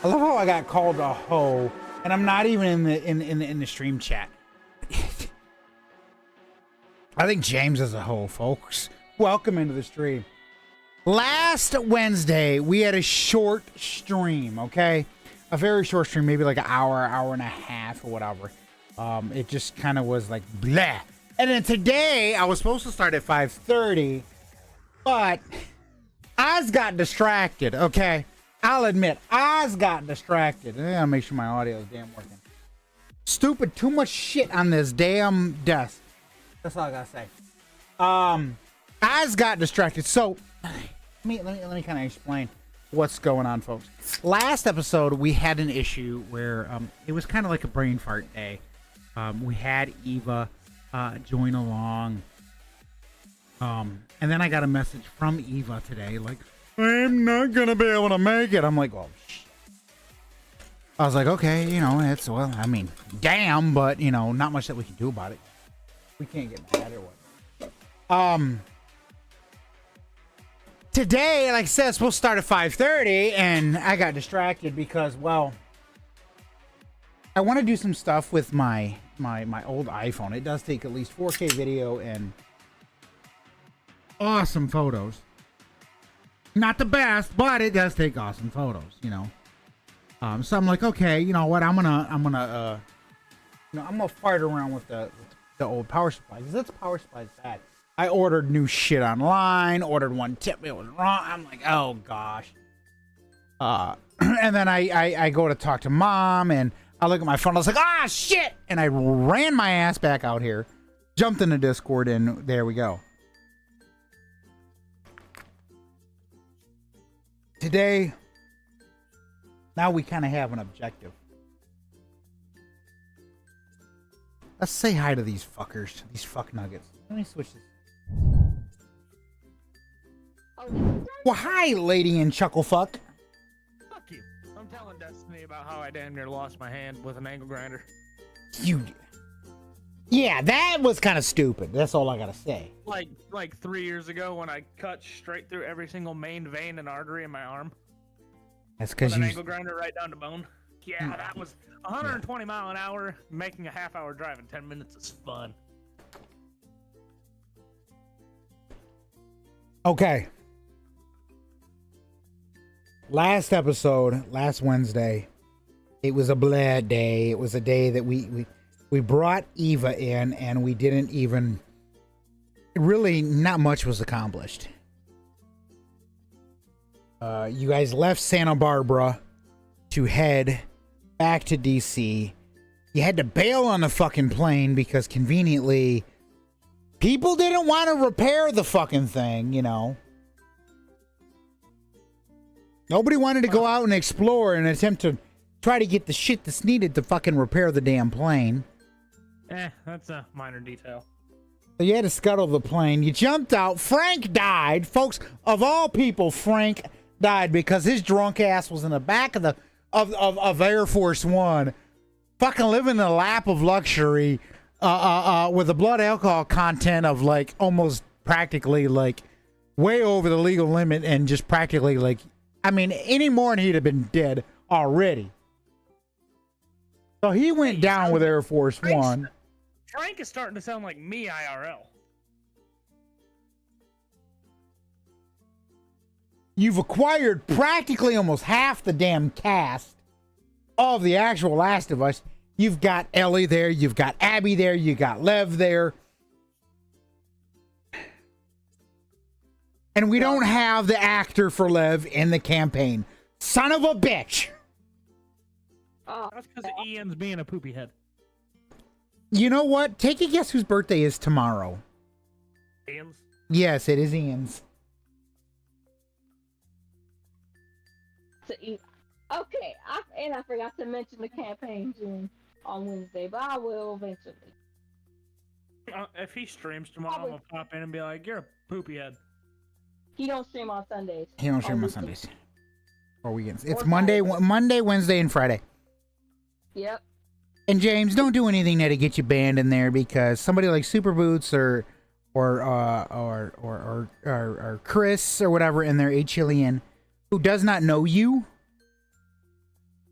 I love how I got called a hoe, and I'm not even in the stream chat. I think James is a hoe, folks. Welcome into the stream. Last Wednesday, we had a short stream, okay? A very short stream, maybe like an hour, hour and a half, or whatever. It just kind of was like blah. And then today, I was supposed to start at 5:30, but Oz got distracted, okay? I'll admit, Oz got distracted. I gotta make sure my audio is damn working. Stupid, too much shit on this damn desk. That's all I gotta say. Oz got distracted. So let me kind of explain what's going on, folks. Last episode we had an issue where it was kind of like a brain fart day. We had Eva join along, and then I got a message from Eva today, like, I'm not gonna be able to make it. I'm like, well, I was like, okay, you know, it's, well, I mean, damn, but you know, not much that we can do about it. We can't get mad or what. Today, like I said, it's supposed to start at 5:30, and I got distracted because, well, I want to do some stuff with my old iPhone. It does take at least 4K video and awesome photos. Not the best, but it does take awesome photos, you know. So I'm like, okay, you know what? I'm gonna fart around with the old power supply, because this power supply is bad. I ordered new shit online, ordered one tip, it was wrong. I'm like, oh gosh. And then I go to talk to mom, and I look at my phone, I was like, ah, shit! And I ran my ass back out here, jumped in the Discord, and there we go. Today, now we kind of have an objective. Let's say hi to these fuckers, these fuck nuggets. Let me switch this. Well, hi, lady in chuckle fuck. Fuck you. I'm telling Destiny about how I damn near lost my hand with an angle grinder. Yeah, that was kind of stupid. That's all I gotta say. Like 3 years ago when I cut straight through every single main vein and artery in my arm. That's because you... an angle grinder right down to bone. Yeah, that was 120 mile an hour, making a half-hour drive in 10 minutes is fun. Okay. Last episode, last Wednesday, it was a bad day. It was a day that we brought Eva in, and we didn't even... Really, not much was accomplished. You guys left Santa Barbara to head back to DC. You had to bail on the fucking plane because conveniently people didn't want to repair the fucking thing, you know. Nobody wanted to go out and explore and attempt to try to get the shit that's needed to fucking repair the damn plane. That's a minor detail. So you had to scuttle the plane. You jumped out. Frank died. Folks, of all people, Frank died because his drunk ass was in the back of the of Air Force One, fucking living in the lap of luxury, with a blood alcohol content of like almost practically like way over the legal limit, and just practically like, I mean, any more and he'd have been dead already. So he went down with Air Force One. Frank is starting to sound like me IRL. You've acquired practically almost half the damn cast of the actual Last of Us. You've got Ellie there, you've got Abby there, you got Lev there. And we don't have the actor for Lev in the campaign. Son of a bitch! That's because Ian's being a poopy head. You know what? Take a guess whose birthday is tomorrow. Ian's? Yes, it is Ian's. Okay, I forgot to mention the campaign June on Wednesday, but I will eventually. If he streams tomorrow, I'm gonna pop in and be like, "You're a poopy head." He don't stream on Sundays. He don't stream on Sundays or weekends. It's Monday, Wednesday, and Friday. Yep. And James, don't do anything that'll get you banned in there, because somebody like Super Boots or Chris or whatever in there, A Chilean, who does not know you,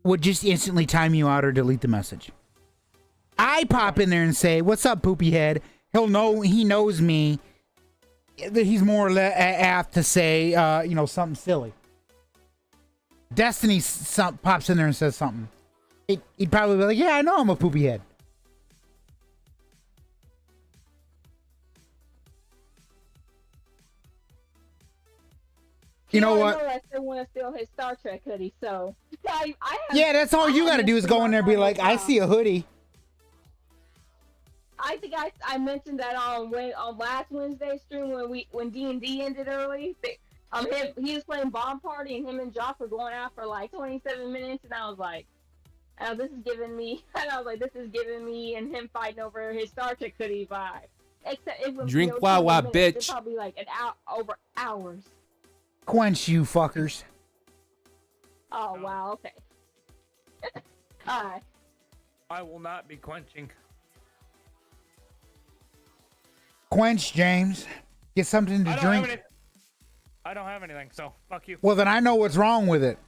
would just instantly time you out or delete the message. I pop in there and say, "What's up, poopy head?" He'll know, he knows me. That he's more or less apt to say, you know, something silly. Destiny pops in there and says something. He'd probably be like, "Yeah, I know I'm a poopy head." You know what? I still want to steal his Star Trek hoodie, so I have, Yeah, that's all you got to do is go in there and be like, "I see a hoodie." I think I mentioned that on last Wednesday stream when DnD ended early. He was playing Bomb Party and him and Josh were going out for like 27 minutes, and I was like, "Oh, this is giving me," and I was like, "This is giving me and him fighting over his Star Trek hoodie vibe." Except it was Drink Wawa, bitch. It's probably like an hour over hours. Quench, you fuckers. Oh wow, okay. Alright. I will not be quenching. Quench, James. Get something to drink. I don't have anything, so fuck you. Well, then I know what's wrong with it.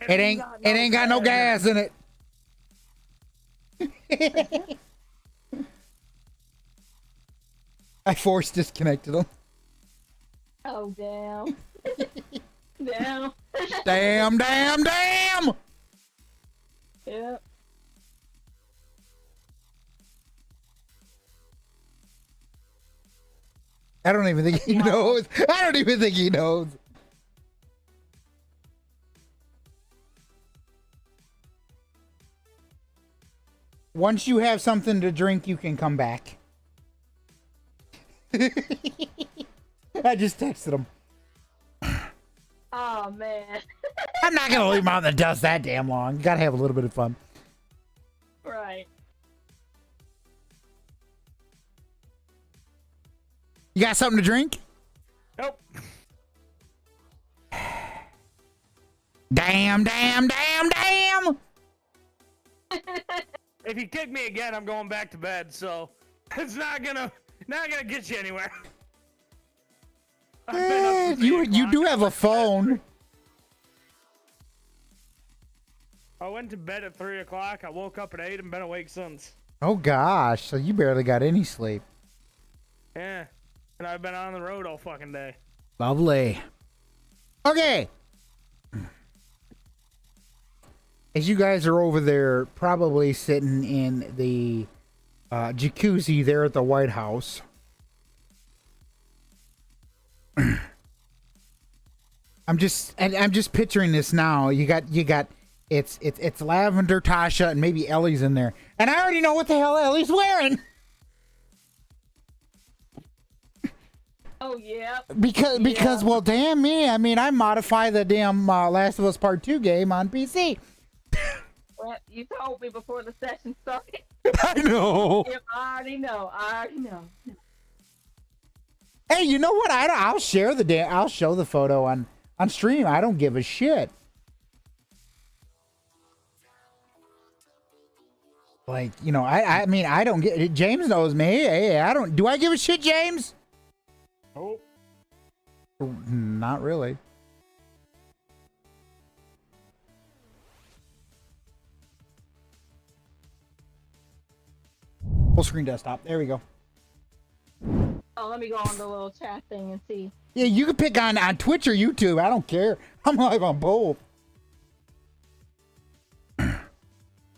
It ain't got no gas in it. I force disconnected them. Oh damn. Damn. Damn. Yep. I don't even think he knows. I don't even think he knows. Once you have something to drink, you can come back. I just texted him. Oh man. I'm not gonna leave him out in the dust that damn long. You gotta have a little bit of fun. Right. You got something to drink? Nope. Damn. If you kick me again, I'm going back to bed. So it's not gonna get you anywhere. I've been up since 8 You o'clock. do have a phone. I went to bed at 3 o'clock. I woke up at 8 and been awake since. Oh gosh, so you barely got any sleep. Yeah. And I've been on the road all fucking day. Lovely. Okay. As you guys are over there, probably sitting in the jacuzzi there at the White House. I'm just picturing this now. You got it's Lavender, Tasha, and maybe Ellie's in there, and I already know what the hell Ellie's wearing. Oh yeah. Because well, damn me. I mean, I modify the damn Last of Us Part 2 game on PC. Well, you told me before the session started. I know. Yep, I already know. Hey, you know what? I'll share I'll show the photo on stream. I don't give a shit. Like, you know, I mean, I don't get it. James knows me. Hey, I don't. Do I give a shit, James? Oh. Not really. Full screen desktop. There we go. Oh, let me go on the little chat thing and see. Yeah, you can pick on Twitch or YouTube. I don't care. I'm live on both.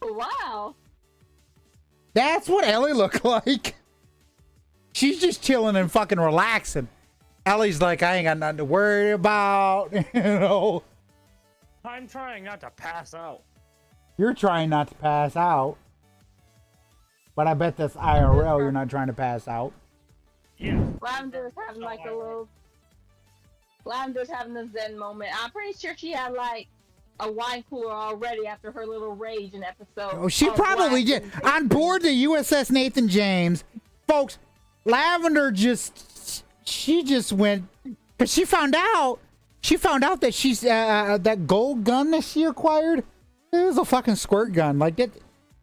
Wow. That's what Ellie looked like. She's just chilling and fucking relaxing. Ellie's like, I ain't got nothing to worry about. You know. I'm trying not to pass out. You're trying not to pass out. But I bet that's IRL. You're not trying to pass out. Yeah. Lavender's having like a little. Lavender's having a zen moment. I'm pretty sure she had like a wine cooler already after her little rage in episode. Oh, she probably did. On board the USS Nathan James, folks. Lavender she just went because she found out that she's that gold gun that she acquired. It was a fucking squirt gun, like that.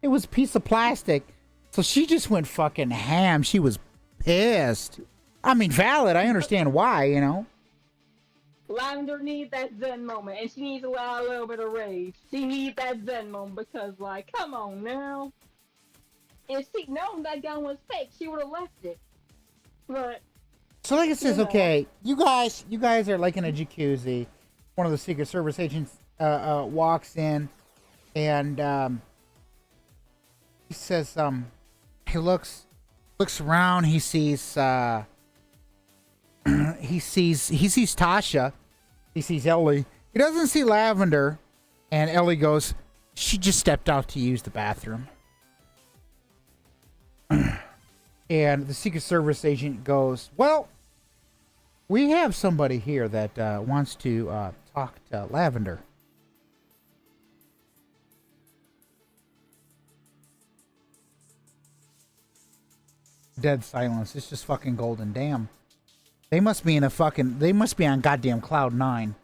It was a piece of plastic. So she just went fucking ham. She was pissed. I mean, valid. I understand why, you know. Lavender needs that Zen moment, and she needs to allow a little bit of rage. She needs that Zen moment because, like, come on now. If she'd known that gun was fake, she would have left it. But So like it says, You know. okay, you guys are like in a jacuzzi. One of the Secret Service agents walks in, and he says, he looks around. He sees he sees Tasha. He sees Ellie. He doesn't see Lavender, and Ellie goes, she just stepped out to use the bathroom. And the Secret Service agent goes, well, we have somebody here that wants to talk to Lavender. Dead silence. It's just fucking golden. Damn. They must be on goddamn cloud 9.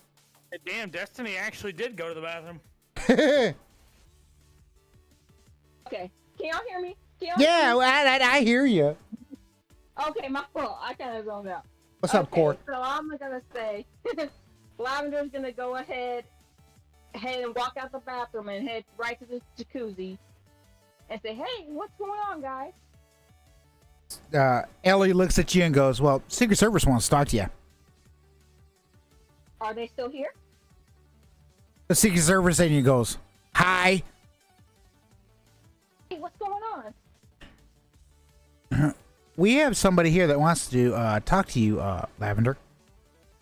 Damn, Destiny actually did go to the bathroom. okay, can y'all hear me? Yeah, I hear you. Okay, my fault. I kind of zoned out. What's up, Court? So I'm gonna say, Lavender's gonna go ahead and walk out the bathroom and head right to the jacuzzi and say, "Hey, what's going on, guys?" Ellie looks at you and goes, well, Secret Service wants to talk to you. Are they still here? The Secret Service agent goes, hi. Hey, what's going on? We have somebody here that wants to talk to you, Lavender.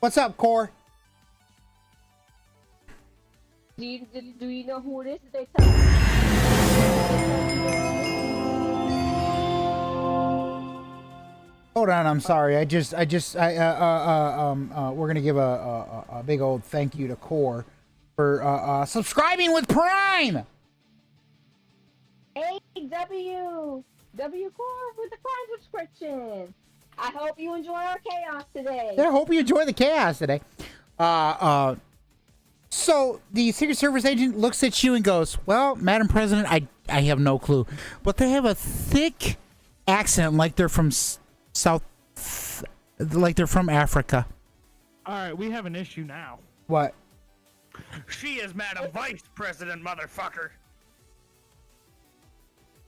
What's up, Core? Do you know who it is? Did they tell you? Hold on, I'm sorry. We're gonna give a big old thank you to Core for subscribing with Prime. AW Core with the Prime subscription. I hope you enjoy our chaos today. Yeah, I hope you enjoy the chaos today. So the Secret Service agent looks at you and goes, well, Madam President, I have no clue, but they have a thick accent like they're from like they're from Africa. All right, we have an issue now. What? She is Madam Vice President, motherfucker.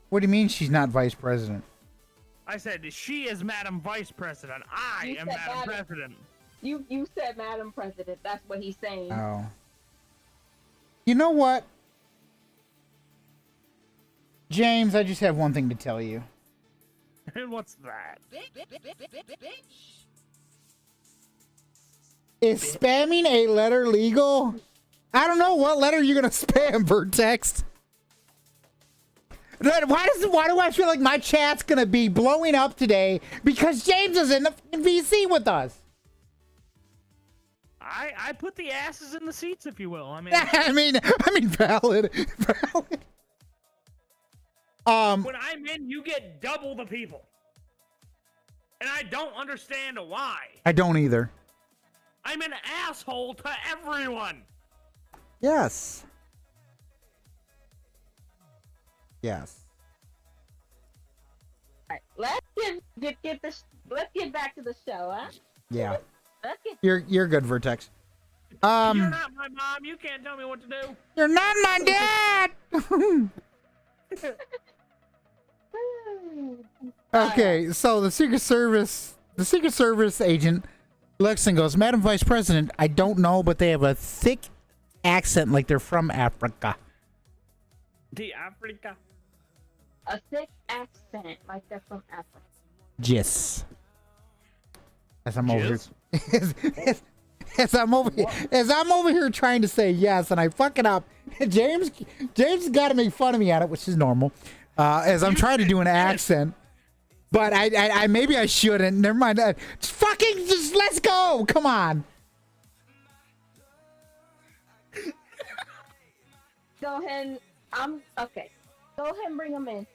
What do you mean she's not vice president? I said she is Madam Vice President. I You am said Madam President. You said Madam President. That's what he's saying. Oh. You know what? James, I just have one thing to tell you. And what's that? Is spamming a letter legal? I don't know what letter you're gonna spam, Vertex. Why do I feel like my chat's gonna be blowing up today because James is in the VC with us? I put the asses in the seats, if you will. I mean, I mean, valid. when I'm in, you get double the people, and I don't understand why. I don't either. I'm an asshole to everyone. Yes. Yes. All right, let's get back to the show, huh? Yeah. Let's get. You're good, Vertex. You're not my mom. You can't tell me what to do. You're not my dad. Okay, so the Secret Service agent looks and goes, Madam Vice President, I don't know, but they have a thick accent like they're from Africa. The Africa. A thick accent like they're from Africa. Yes. As I'm over here, Jizz? as I'm over here trying to say yes, and I fuck it up. James got to make fun of me at it, which is normal. As I'm trying to do an accent, but I maybe I shouldn't. Never mind. Just let's go. Come on. Go ahead. Okay. Go ahead and bring him in.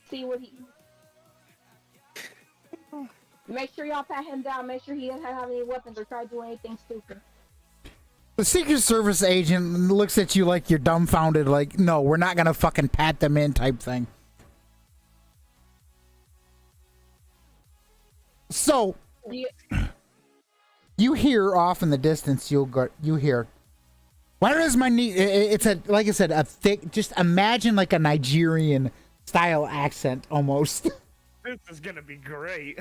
See what he. Make sure y'all pat him down. Make sure he doesn't have any weapons or try to do anything stupid. The Secret Service agent looks at you like you're dumbfounded, like, no, we're not gonna fucking pat them in type thing. So, You, You hear off in the distance. You hear, where is my niece? It's a, like I said, a thick. Just imagine like a Nigerian style accent almost. This is gonna be great.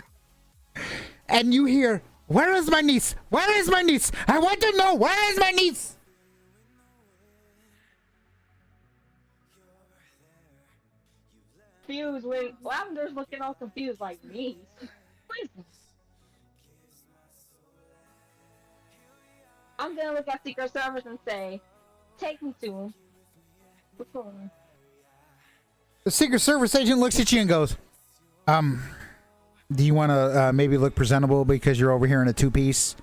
And you hear, where is my niece? Where is my niece? I want to know, where is my niece? Confused when Lavender's looking all confused like me. I'm gonna look at Secret Service and say, take me to him. What's going on? The Secret Service agent looks at you and goes, do you want to maybe look presentable because you're over here in a two-piece?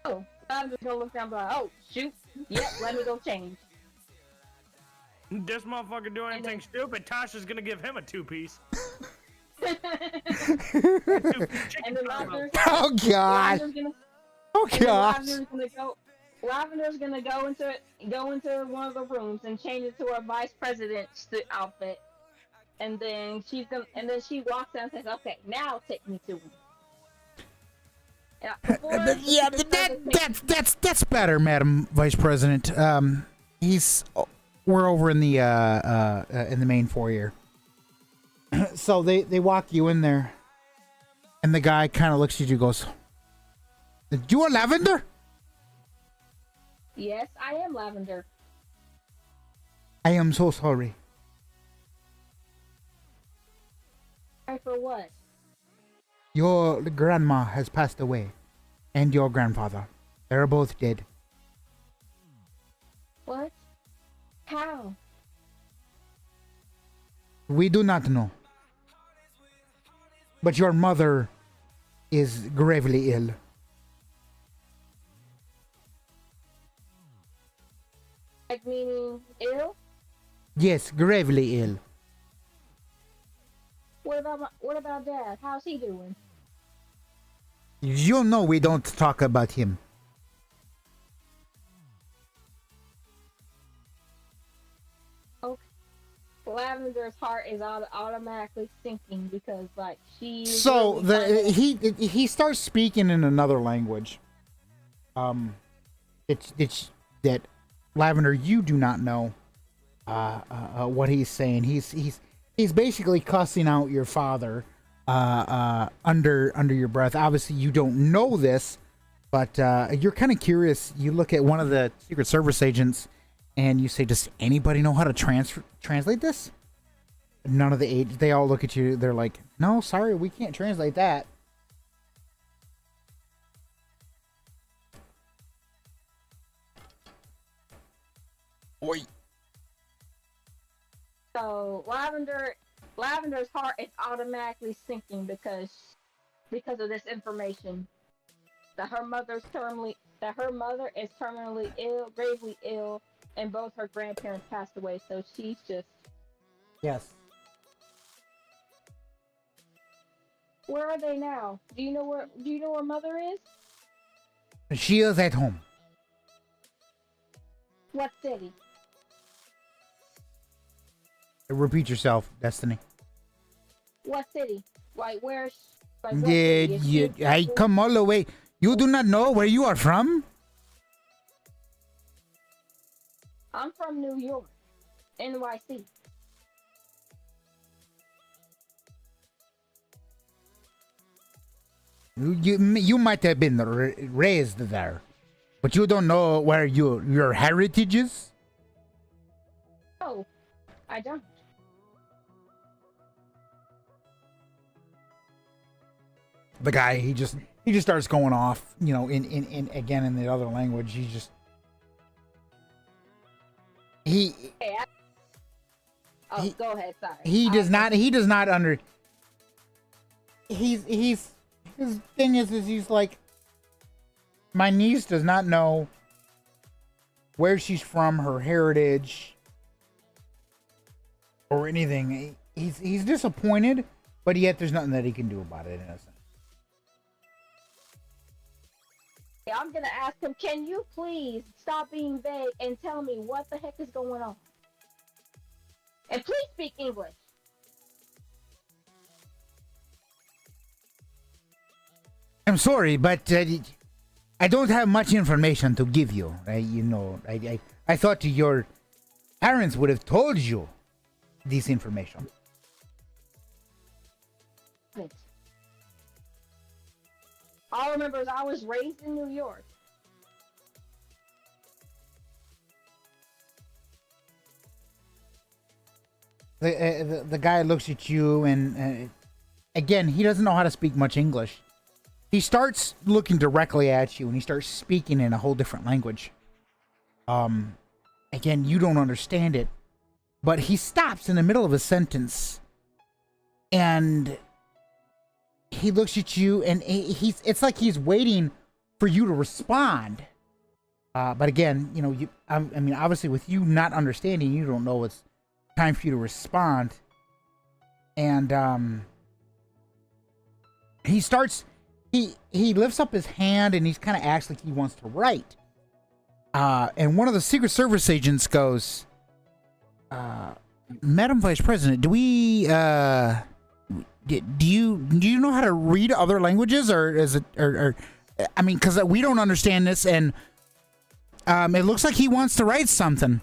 Oh, I'm just gonna look down and be like, oh, shoot. Yep, let me go change. This motherfucker doing anything stupid, Tasha's gonna give him a two-piece. And then Lavender, Oh, God. Oh, God. Lavender's gonna go into one of the rooms and change it to her vice president's outfit. And then she walks down and says, okay, now take me to him. Yeah, that's better, Madam Vice President. We're over in the main foyer. So they walk you in there, and the guy kind of looks at you and goes, "You are Lavender?" Yes, I am Lavender. I am so sorry. Sorry for what? Your grandma has passed away, and your grandfather. They're both dead. What? How? We do not know. But your mother is gravely ill. Like meaning ill? Yes, gravely ill. What about Dad? How's he doing? You know we don't talk about him. Okay. Lavender's heart is automatically sinking because like she. So he starts speaking in another language. It's that Lavender, you do not know what he's saying. He's basically cussing out your father under your breath. Obviously, you don't know this, but you're kind of curious. You look at one of the Secret Service agents, and you say, "Does anybody know how to translate this?" None of the agents. They all look at you. They're like, "No, sorry, we can't translate that." Oi. So Lavender's heart is automatically sinking because of this information that her mother is terminally ill, gravely ill, and both her grandparents passed away. So she's just. Yes. Where are they now? Do you know where Mother is? She is at home. What city? Repeat yourself, Destiny. What city? Like where's? Like what Yeah, city? Is she yeah. I come all the way. You do not know where you are from? I'm from New York, NYC. You might have been raised there, but you don't know where your heritage is? Oh, I don't. The guy, he just starts going off, in again in the other language. Hey, go ahead. Sorry. He does not under. His thing is he's like, my niece does not know where she's from, her heritage, or anything. He's disappointed, but yet there's nothing that he can do about it in a sense. Yeah, I'm gonna ask him. Can you please stop being vague and tell me what the heck is going on? And please speak English. I'm sorry, but I don't have much information to give you. I thought your parents would have told you this information. All I remember is I was raised in New York. The guy looks at you and again, he doesn't know how to speak much English. He starts looking directly at you and he starts speaking in a whole different language. Again, you don't understand it, but he stops in the middle of a sentence and he looks at you and it's like he's waiting for you to respond. But again, I mean, obviously with you not understanding, you don't know it's time for you to respond. And he starts, he lifts up his hand and he's kind of acts like he wants to write. And one of the Secret Service agents goes, Madam Vice President, do you know how to read other languages, or is it, or I mean, because we don't understand this, and it looks like he wants to write something.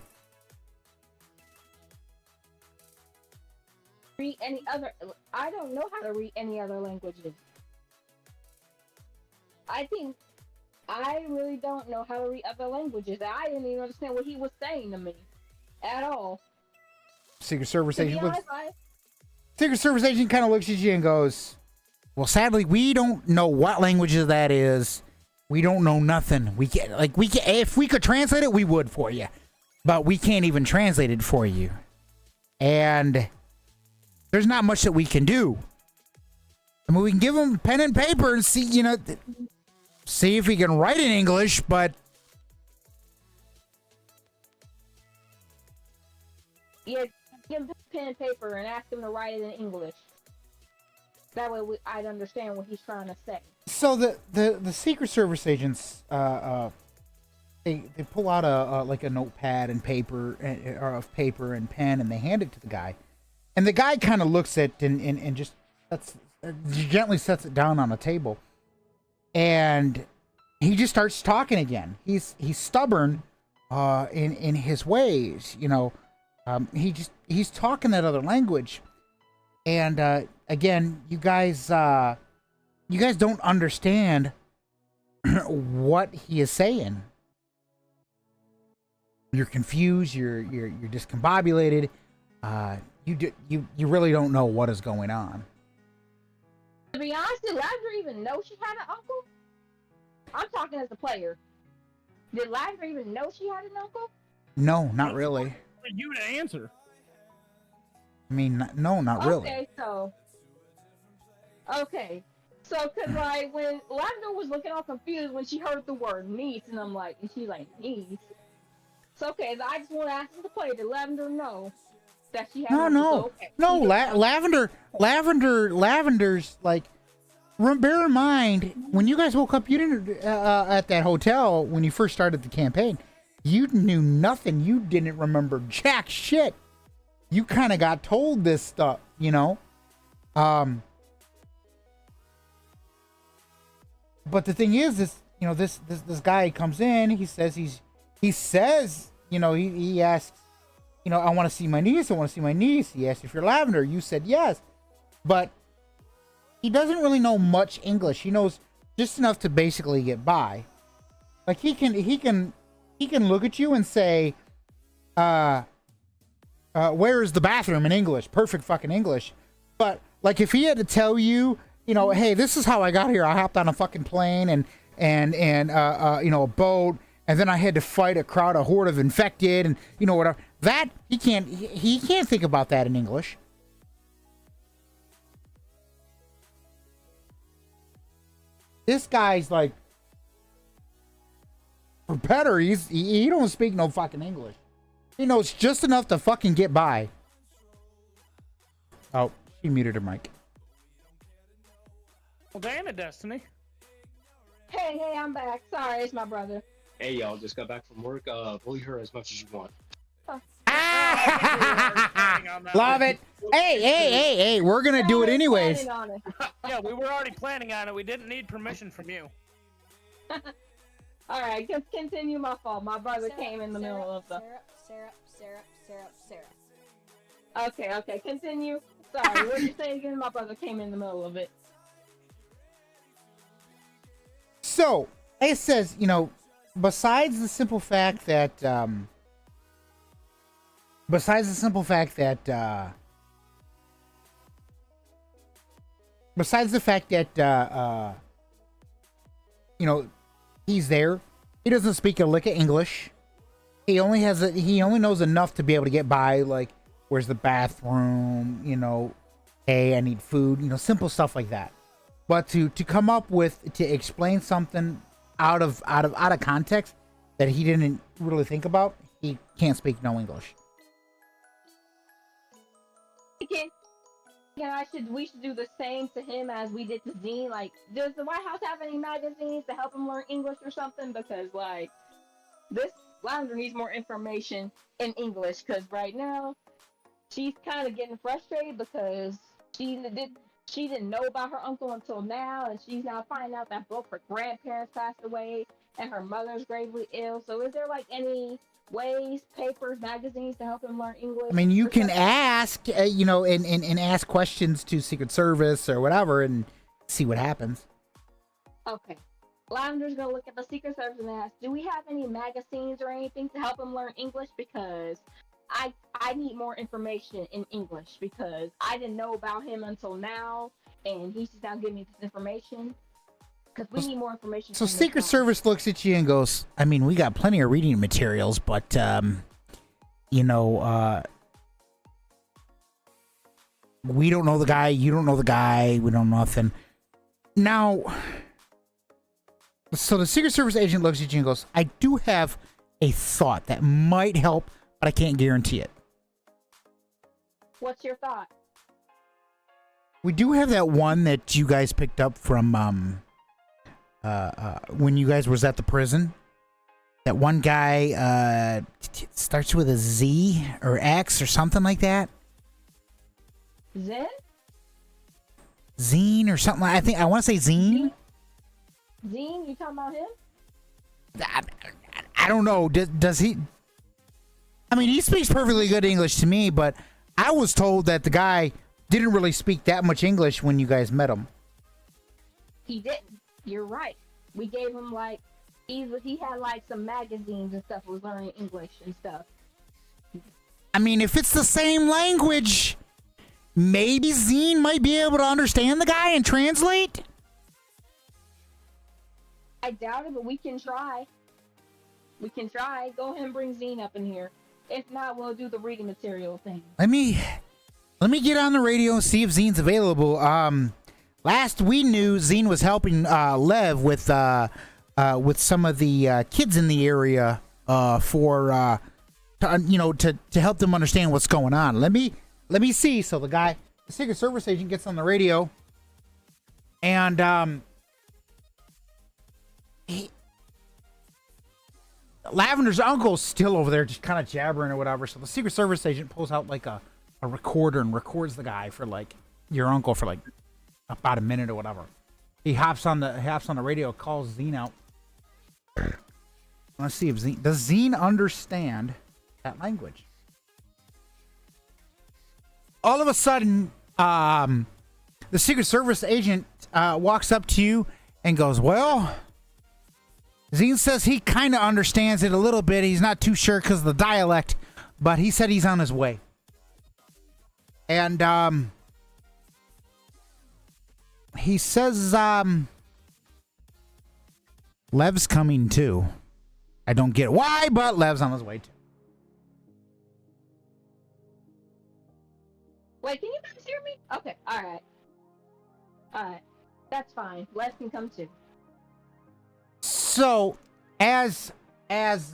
Read any other? I don't know how to read any other languages. I think I really don't know how to read other languages. I didn't even understand what he was saying to me at all. Secret Service agent Secret Service agent kind of looks at you and goes, well, sadly, we don't know what languages that is. We don't know nothing. We can if we could translate it, we would for you, but we can't even translate it for you. And there's not much that we can do. I mean, we can give him pen and paper and see if he can write in English, but yeah, give him pen and paper and ask him to write it in English. That way I'd understand what he's trying to say. So the Secret Service agents, they pull out a notepad and paper, of paper and pen, and they hand it to the guy. And the guy kind of looks at and just gently sets it down on a table. And he just starts talking again. He's stubborn in his ways, he's talking that other language. And again, you guys don't understand what he is saying. You're confused, you're discombobulated. You really don't know what is going on. To be honest, did Lavender even know she had an uncle? I'm talking as a player. Did Lavender even know she had an uncle? No, not really. For you to answer. I mean, no, not really. Okay, so cause like when Lavender was looking all confused when she heard the word niece, and I'm like, and she's like niece. So okay, I just want to ask the player, did Lavender know that she had? Lavender's like. Bear in mind, when you guys woke up, you didn't at that hotel when you first started the campaign. You knew nothing. You didn't remember jack shit. You kind of got told this stuff, But the thing is, this guy comes in. He says he asks, I want to see my niece. I want to see my niece. He asked if you're Lavender. You said yes, but he doesn't really know much English. He knows just enough to basically get by. Like he can look at you and say, where is the bathroom in English? Perfect fucking English. But like if he had to tell you, hey, this is how I got here. I hopped on a fucking plane and a boat, and then I had to fight a horde of infected, and whatever. That he can't think about that in English. This guy's like, for better, he don't speak no fucking English. He knows just enough to fucking get by. Oh, she muted her mic. Well, damn it, Destiny. Hey, I'm back. Sorry, it's my brother. Hey, y'all, just got back from work. Bully her as much as you want. Love it. Hey, we're gonna do it anyways. Planning on it. Yeah, we were already planning on it. We didn't need permission from you. All right, continue. My fault. My brother came in the middle of the. Syrup. Okay, continue. Sorry, what did you say again? My brother came in the middle of it. So it says, you know, besides the simple fact that, you know, he's there. He doesn't speak a lick of English. He only knows enough to be able to get by, like, where's the bathroom, you know, hey, I need food, you know, simple stuff like that. But to come up with, to explain something out of context that he didn't really think about, he can't speak no English. We should do the same to him as we did to Zine. Like, does the White House have any magazines to help him learn English or something? Because, like, this Lavender needs more information in English. Because right now, she's kind of getting frustrated because she didn't know about her uncle until now, and she's now finding out that both her grandparents passed away and her mother's gravely ill. So, is there like any ways, papers, magazines to help him learn English? I mean, you can ask, you know, and ask questions to Secret Service or whatever and see what happens. Okay. Lavender's gonna look at the Secret Service and ask, do we have any magazines or anything to help him learn English? Because I need more information in English because I didn't know about him until now, and he's just now giving me this information. Because we need more information. So Secret Service looks at you and goes, I mean, we got plenty of reading materials, but, you know, we don't know the guy. You don't know the guy. We don't know nothing. Now, so the Secret Service agent looks at you and goes, I do have a thought that might help, but I can't guarantee it. What's your thought? We do have that one that you guys picked up from, when you guys was at the prison. That one guy starts with a Z or X or something like that. Zen? Zine or something. I want to say Zine. Zine? You talking about him? I don't know. Does he? I mean, he speaks perfectly good English to me, but I was told that the guy didn't really speak that much English when you guys met him. He didn't. You're right. We gave him like he had like some magazines and stuff. Was learning English and stuff. I mean, if it's the same language, maybe Zine might be able to understand the guy and translate. I doubt it, but we can try. We can try. Go ahead and bring Zine up in here. If not, we'll do the reading material thing. Let me get on the radio and see if Zine's available. Last we knew, Zine was helping Lev with some of the kids in the area to help them understand what's going on. Let me see. So the Secret Service agent gets on the radio, and Lavender's uncle's still over there, just kind of jabbering or whatever. So the Secret Service agent pulls out like a recorder and records the guy for like your uncle for like about a minute or whatever. He hops on the radio, calls Zine out. Let's see if does Zine understand that language. All of a sudden, the Secret Service agent walks up to you and goes, well, Zine says he kind of understands it a little bit. He's not too sure because of the dialect, but he said he's on his way. And he says Lev's coming too. I don't get why, but Lev's on his way too. Wait, can you guys hear me? Okay, all right, that's fine. Les can come too. So, as the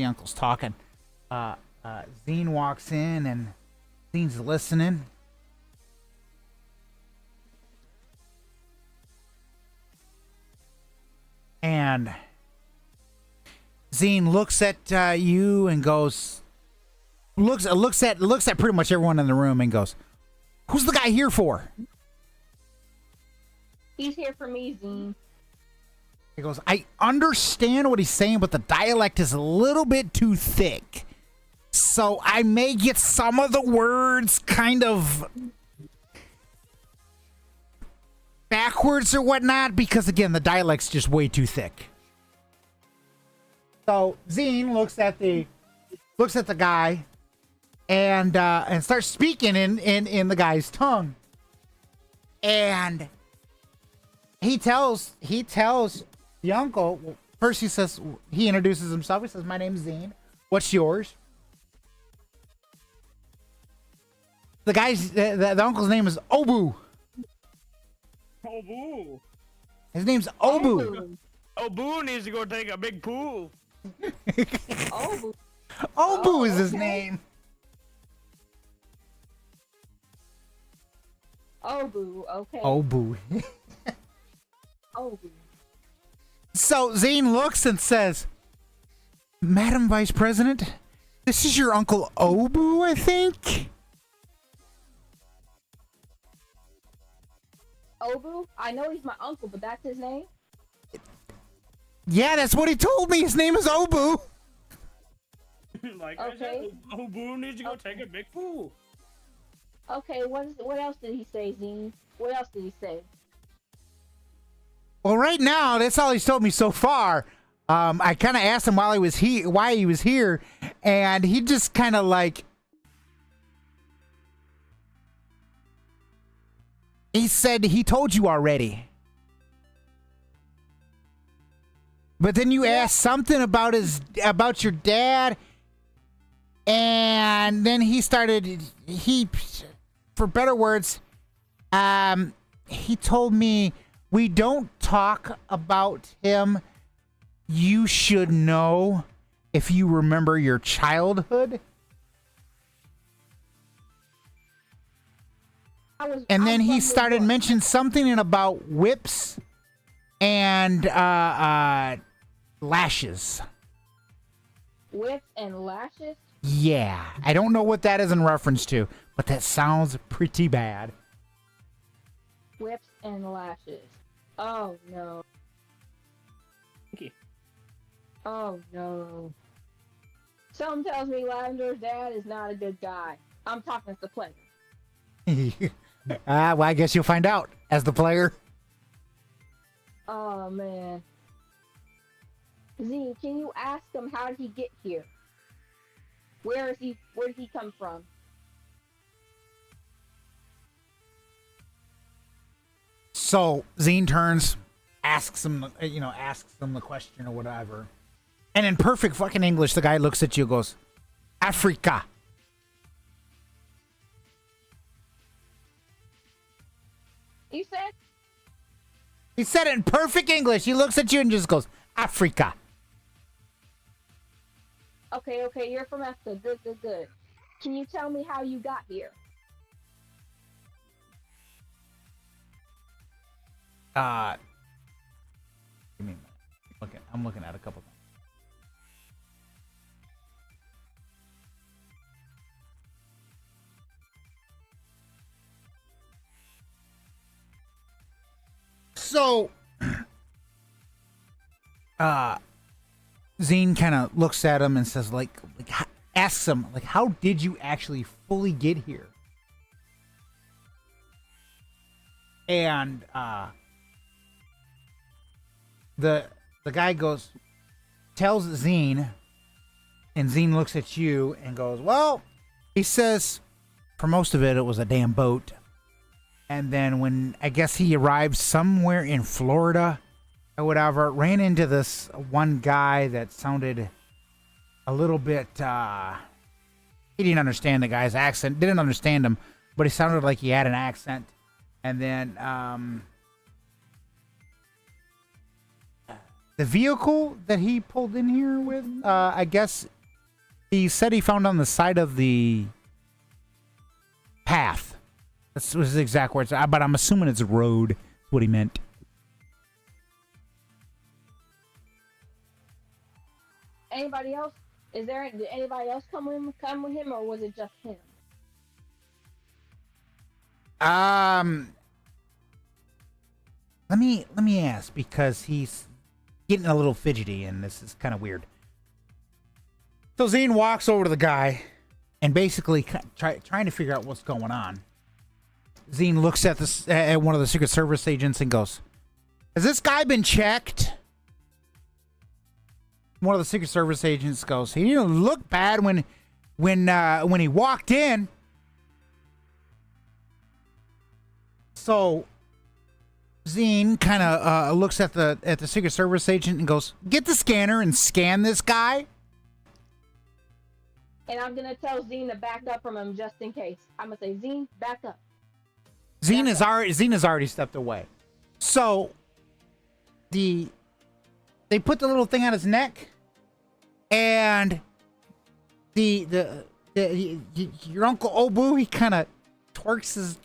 uncle's talking, Zine walks in and Zine's listening. And Zine looks at you and goes, looks at pretty much everyone in the room and goes, "Who's the guy here for?" He's here for me, Zine. He goes, "I understand what he's saying, but the dialect is a little bit too thick. So I may get some of the words kind of backwards or whatnot because, again, the dialect's just way too thick." So Zine looks at the guy and starts speaking in the guy's tongue. And he tells the uncle, well, first he introduces himself. He says, "My name's Zine. What's yours?" The uncle's name is Obu. Obu. His name's Obu. Obu needs to go take a big poo. Oh, Obu is his name. Obu, okay. Obu. Obu. So Zane looks and says, "Madam Vice President, this is your Uncle Obu, I think?" Obu? I know he's my uncle, but that's his name? Yeah, that's what he told me. His name is Obu. Like Okay. I said, Obu needs to go take a big poo. Okay, what else did he say, Zine? What else did he say? Well, right now, that's all he's told me so far. I kind of asked him why he was here, and he just kind of like, he said he told you already. But then you asked something about your dad, and then for better words, he told me, "We don't talk about him. You should know if you remember your childhood." And then he started mentioning something about whips and lashes. Whips and lashes? Yeah, I don't know what that is in reference to, but that sounds pretty bad. Whips and lashes. Oh no. Thank you. Oh no. Something tells me Lavender's dad is not a good guy. I'm talking as the player. Well, I guess you'll find out as the player. Oh man. Z, can you ask him how did he get here? Where did he come from? So Zine turns, asks him the question or whatever. And in perfect fucking English, the guy looks at you and goes, "Africa." You said? He said it in perfect English. He looks at you and just goes, "Africa." Okay, you're from Africa. Good. Can you tell me how you got here? Give me a minute. I'm looking at a couple things. So, Zine kind of looks at him and says, asks him, how did you actually fully get here? And the guy tells Zine, and Zine looks at you and goes, "Well," he says, "for most of it, it was a damn boat. And then when I guess he arrived somewhere in Florida or whatever, ran into this one guy that sounded a little bit, he didn't understand the guy's accent, didn't understand him, but he sounded like he had an accent. And then, the vehicle that he pulled in here with, I guess he said he found on the side of the path. That's his exact words, but I'm assuming it's road. That's what he meant. Anybody else Did anybody else come with him, or was it just him? Let me ask, because he's getting a little fidgety and this is kind of weird. So Zine walks over to the guy and basically trying to figure out what's going on. Zine looks at one of the Secret Service agents and goes, "Has this guy been checked?" One of the Secret Service agents goes, "He didn't look bad when he walked in." So Zine kind of looks at the Secret Service agent and goes, "Get the scanner and scan this guy." And I'm gonna tell Zine to back up from him just in case. I'm gonna say, Zine, back up. Zine has already stepped away. So they put the little thing on his neck, and your Uncle Obu, he kind of twerks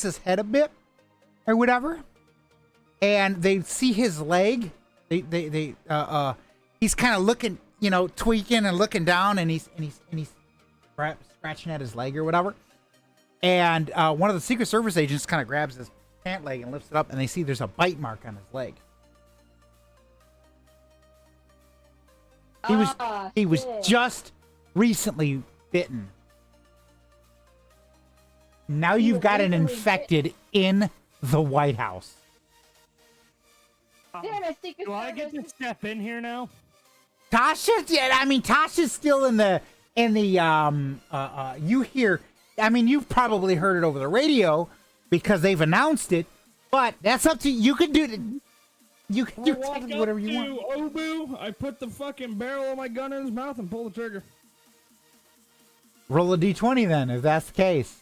his head a bit or whatever, and they see his leg. He's kind of looking, tweaking and looking down, and he's scratching at his leg or whatever. And one of the Secret Service agents kind of grabs his pant leg and lifts it up, and they see there's a bite mark on his leg. He was just recently bitten. Now you've got an infected in the White House. Damn it, Secret Do I get to step in here now? Tasha's still in the you hear, you've probably heard it over the radio because they've announced it, but that's up to you. You can do it. You can do whatever you want. Obu, I put the fucking barrel of my gun in his mouth and pull the trigger. Roll a d20 then, if that's the case.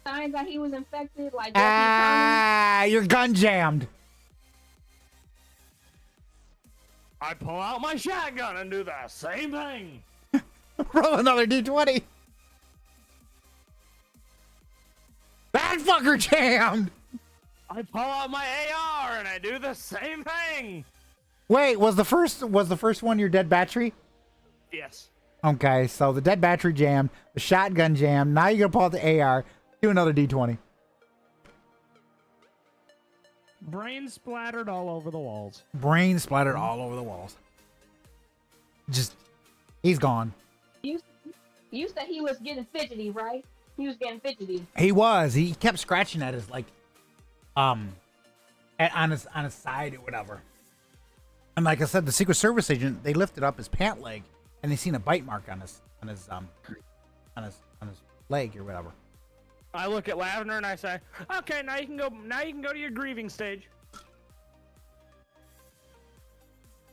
Signs that he was infected, like you're gun jammed. I pull out my shotgun and do the same thing. Roll another d20. That fucker jammed. I pull out my AR and I do the same thing. Wait, was the first one your dead battery? Yes. Okay, so the dead battery jammed, the shotgun jammed. Now you're gonna pull out the AR. Do another d20. Brain splattered all over the walls. Brain splattered all over the walls. Just, he's gone. You said he was getting fidgety, right? He was getting fidgety. He was. He kept scratching at his on his side or whatever. And like I said, the Secret Service agent, they lifted up his pant leg and they seen a bite mark on his leg or whatever. I look at Lavender and I say, "Okay, now you can go. Now you can go to your grieving stage." I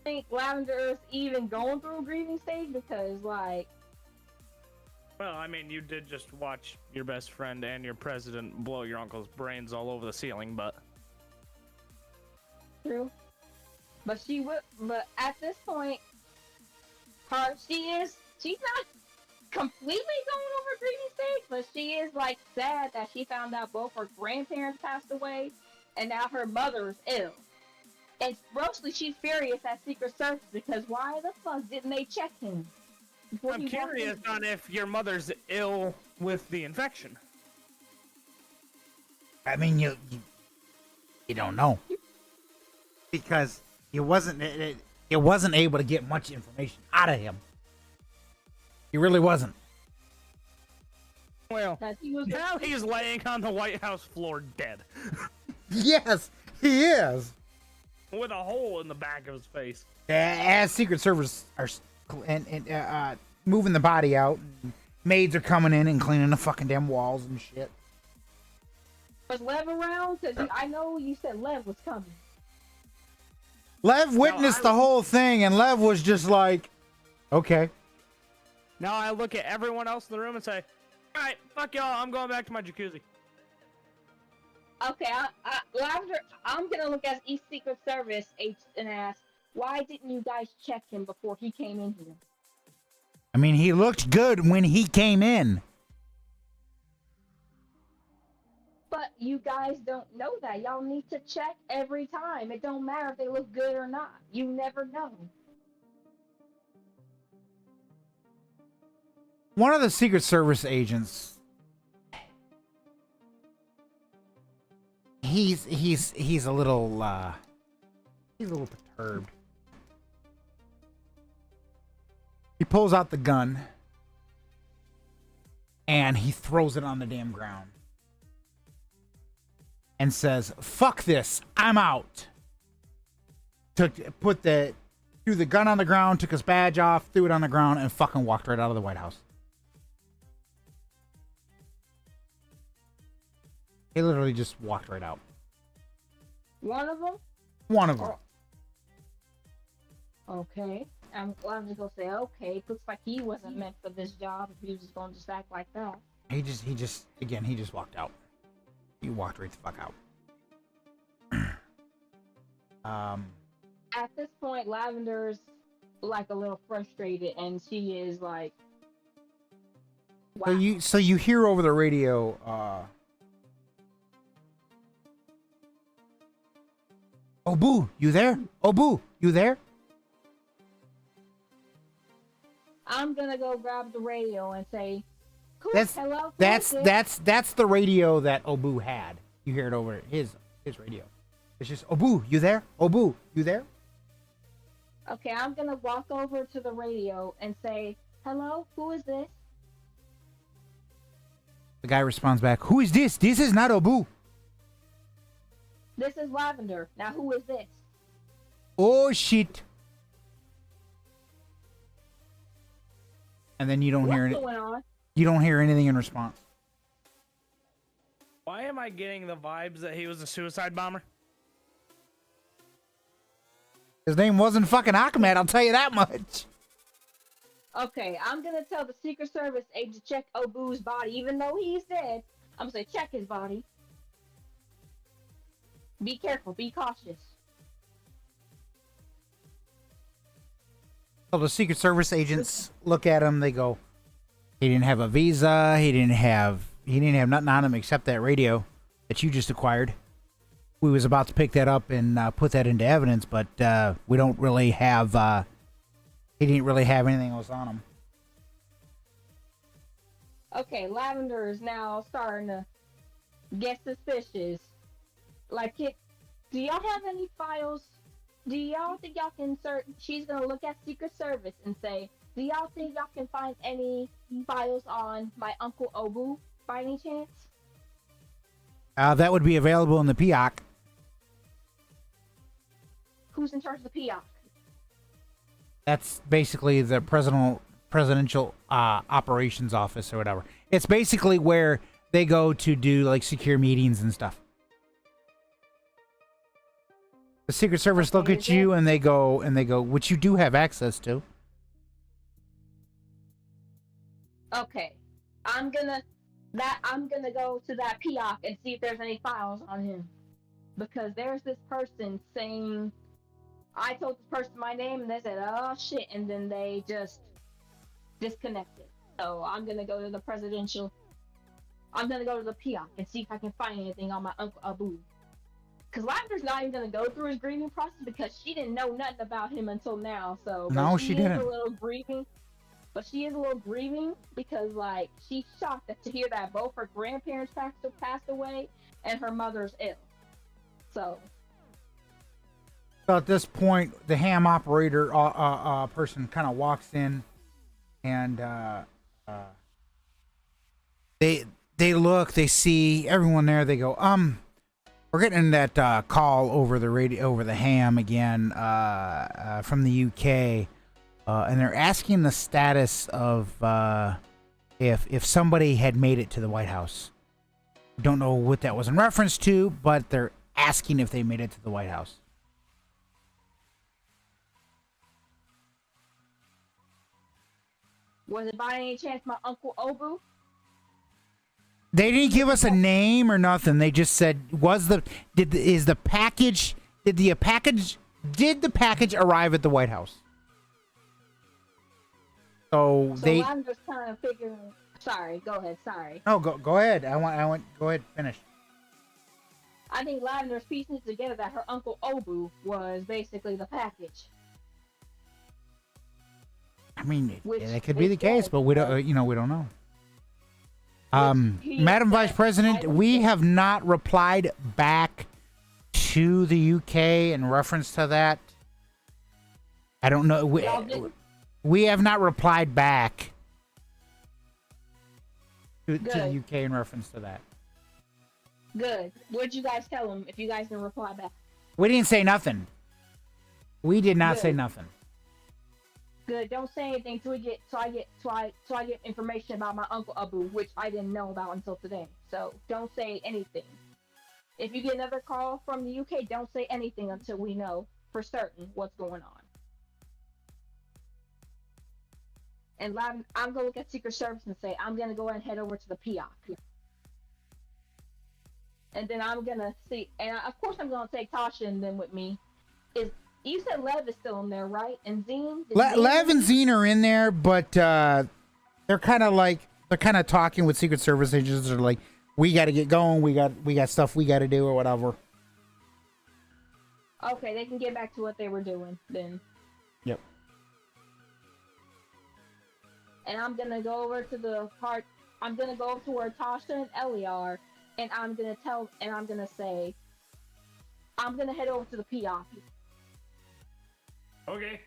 think Lavender is even going through a grieving stage because, like. Well, you did just watch your best friend and your president blow your uncle's brains all over the ceiling, but. True. But but at this point, she's not completely going over grieving stage, but she is sad that she found out both her grandparents passed away and now her mother is ill. And mostly she's furious at Secret Service because why the fuck didn't they check him? I'm curious on if your mother's ill with the infection. You don't know because it wasn't able to get much information out of him. He really wasn't. Well, now he's laying on the White House floor dead. Yes, he is. With a hole in the back of his face. As Secret Service are moving the body out, and maids are coming in and cleaning the fucking damn walls and shit. Was Lev around? Because I know you said Lev was coming. Lev witnessed the whole thing, and Lev was just like, okay. Now I look at everyone else in the room and say, "Alright, fuck y'all, I'm going back to my jacuzzi." Okay, Lavender, I'm gonna look at East Secret Service and ask, why didn't you guys check him before he came in here? He looked good when he came in. But you guys don't know that. Y'all need to check every time. It don't matter if they look good or not. You never know. One of the Secret Service agents, he's a little perturbed. He pulls out the gun and he throws it on the damn ground and says, "Fuck this, I'm out." Threw the gun on the ground, took his badge off, threw it on the ground, and fucking walked right out of the White House. He literally just walked right out. One of them? One of them. Okay. I'm just gonna say, okay, looks like he wasn't meant for this job if he was just gonna just act like that. He just walked out. He walked right the fuck out. At this point, Lavender's like a little frustrated, and she is like, wow. So you hear over the radio, "Obu, you there? Obu, you there?" I'm gonna go grab the radio and say, "Cool, hello." That's the radio that Obu had. You hear it over his radio. It's just, "Obu, you there? Obu, you there?" Okay, I'm gonna walk over to the radio and say, "Hello, who is this?" The guy responds back, "Who is this? This is not Obu." "This is Lavender. Now, who is this?" "Oh shit!" And then you don't hear What's going on? You don't hear anything in response. Why am I getting the vibes that he was a suicide bomber? His name wasn't fucking Ahmed, I'll tell you that much. Okay, I'm gonna tell the Secret Service agent to check Obu's body, even though he's dead. I'm gonna say check his body. Be careful, be cautious. So the Secret Service agents look at him, they go, "He didn't have a visa, he didn't have nothing on him except that radio that you just acquired. We was about to pick that up and put that into evidence, but we don't really have he didn't really have anything else on him." Okay, Lavender is now starting to get suspicious. Like, do y'all have any files? Do y'all think y'all can she's gonna look at Secret Service and say, "Do y'all think y'all can find any files on my Uncle Obu by any chance?" That would be available in the PIOC. Who's in charge of the PIOC? That's basically the presidential operations office or whatever. It's basically where they go to do like secure meetings and stuff. The Secret Service look at you and they go, "Which you do have access to." Okay, I'm gonna go to that PIOC and see if there's any files on him, because there's this person saying, I told this person my name and they said, "Oh shit," and then they just disconnected. So I'm gonna go to the PIOC and see if I can find anything on my Uncle Abu. Because Lavender's not even gonna go through his grieving process because she didn't know nothing about him until now. So no, she didn't. But she is a little grieving because, like, she's shocked to hear that both her grandparents passed away and her mother's ill. So at this point, the ham operator person kind of walks in, and they look, they see everyone there. They go, "We're getting that call over the radio, over the ham again, from the UK." And they're asking the status of if somebody had made it to the White House. Don't know what that was in reference to, but they're asking if they made it to the White House. Was it by any chance my Uncle Obu? They didn't give us a name or nothing. They just said, did the package arrive at the White House? So I'm just kind of figuring. Sorry, go ahead. Sorry. No, go ahead. Go ahead. Finish. I think Lavender's piecing it together that her Uncle Obu was basically the package. I mean, Which that could be they the case, said, but we don't. We don't know. he Madam said- Vice President, we have not replied back to the UK in reference to that. I don't know. We have not replied back to the Good. UK in reference to that. Good. What'd you guys tell him if you guys didn't reply back? We didn't say nothing. We did not Good. say nothing. Good. Don't say anything till I get information about my Uncle Abu, which I didn't know about until today. So don't say anything. If you get another call from the UK, don't say anything until we know for certain what's going on. And I'm gonna look at Secret Service and say I'm gonna go ahead and head over to the PIOC. And then I'm gonna see, and of course I'm gonna take Tasha and them with me. You said Lev is still in there, right? And Zine? Lev and Zine are in there, but they're kind of talking with Secret Service agents. They're like, we got to get going. We got stuff we got to do or whatever. Okay, they can get back to what they were doing then. Yep. And I'm gonna go over to the part. I'm gonna go over to where Tasha and Ellie are, and I'm gonna say, I'm gonna head over to the PIOC. Okay.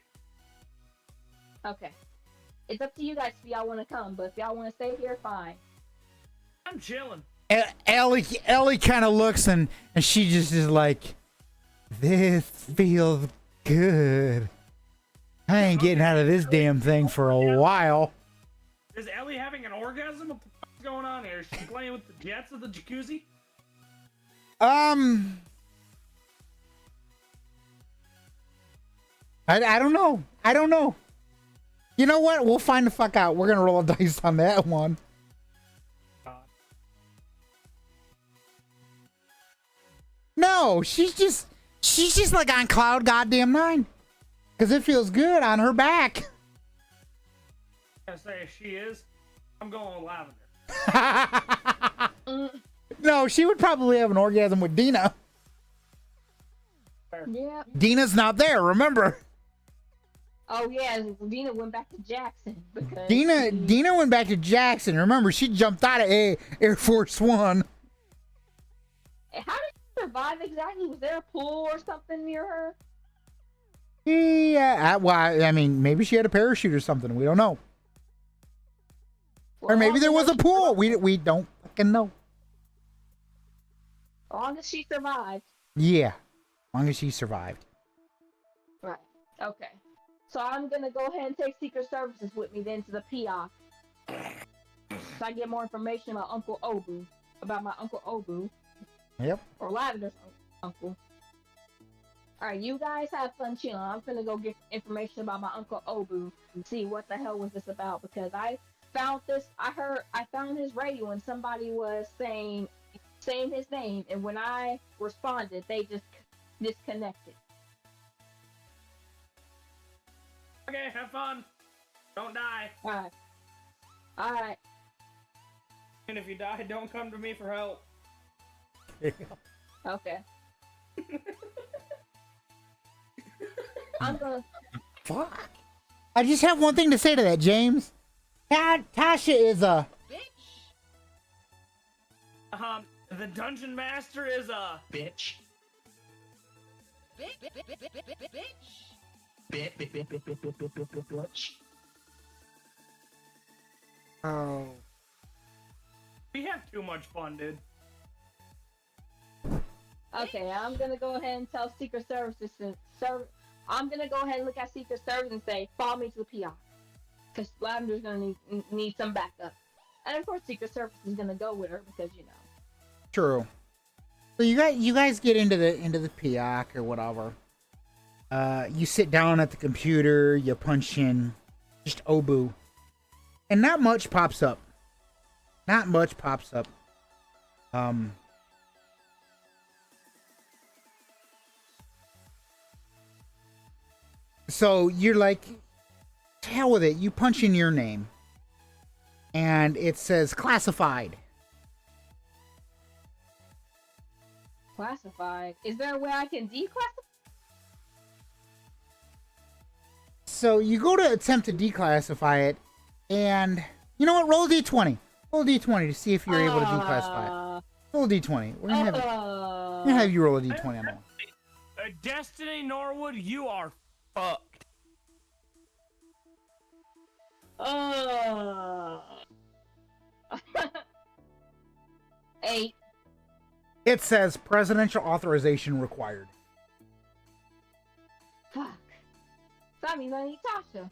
Okay. It's up to you guys if y'all want to come, but if y'all want to stay here, fine. I'm chilling. Ellie kind of looks and she just is like, this feels good. I ain't getting out of this damn thing for a while. Is Ellie having an orgasm? What the fuck's going on here? Is she playing with the jets of the jacuzzi? I don't know. I don't know. You know what? We'll find the fuck out. We're gonna roll a dice on that one. God. No, she's just like on cloud goddamn nine. Cause it feels good on her back. I say if she is, I'm going with Lavender. No, she would probably have an orgasm with Dina. Yeah. Dina's not there, remember? Oh yeah, Dina went back to Jackson because Dina went back to Jackson. Remember, she jumped out of Air Force One. How did she survive exactly? Was there a pool or something near her? Yeah, well, I mean, maybe she had a parachute or something. We don't know. Or maybe there was a pool. We don't fucking know. As long as she survived. Yeah, as long as she survived. Right. Okay. So I'm gonna go ahead and take Secret Services with me then to the PIOC. So I get more information about my Uncle Obu. Yep. Or Lavender's uncle. Alright, you guys have fun chilling. I'm gonna go get information about my Uncle Obu and see what the hell was this about, because I found his radio and somebody was saying his name, and when I responded, they just disconnected. Okay, have fun. Don't die. Alright. And if you die, don't come to me for help. Okay. I'm gonna. Fuck. I just have one thing to say to that, James. Tasha is a. The dungeon master is a Bitch. Bitch. Oh. We have too much fun, dude. Okay, I'm gonna go ahead and tell Secret Services. I'm gonna go ahead and look at Secret Service and say, follow me to the PI, because Lavender's gonna need some backup, and of course Secret Service is gonna go with her because you know. True. So you guys get into the PIOC or whatever. You sit down at the computer, you punch in just Obu, and not much pops up. Not much pops up. So you're like, to hell with it. You punch in your name, and it says classified. Classified. Is there a way I can declassify? So you go to attempt to declassify it, and you know what? Roll a d20. Roll a d20 to see if you're able to declassify it. Roll a d20. We're gonna have you roll a d20 on that one. Destiny Norwood, you are fucked. Eight. It says presidential authorization required. Fuck. That means I need Tasha.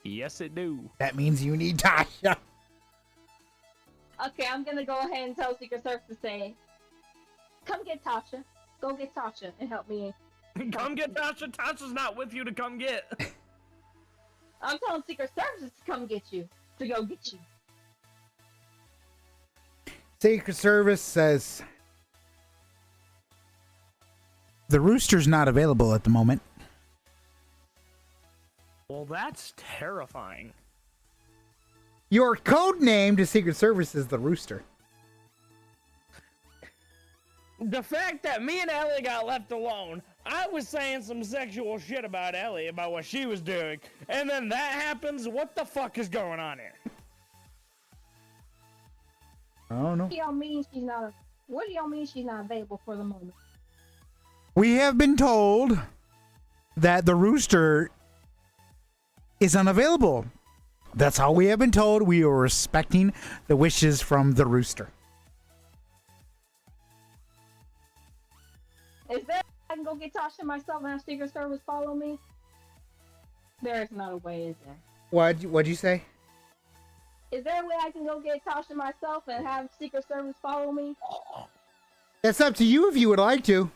Yes, it do. That means you need Tasha. Okay, I'm gonna go ahead and tell Secret Service to say, come get Tasha. Go get Tasha and help me. Come get Tasha. Tasha's not with you to come get. I'm telling Secret Services to come get you. To go get you. Secret Service says the rooster's not available at the moment. Well, that's terrifying. Your code name to Secret Service is the rooster. The fact that me and Ellie got left alone, I was saying some sexual shit about Ellie, about what she was doing, and then that happens, what the fuck is going on here? I don't know. What do y'all mean she's not? What do y'all mean she's not available for the moment? We have been told that the rooster is unavailable. That's all we have been told. We are respecting the wishes from the rooster. Is there? I can go get Tasha myself and have Secret Service follow me. There is not a way, is there? What'd you say? Is there a way I can go get Tasha myself and have Secret Service follow me? That's up to you if you would like to.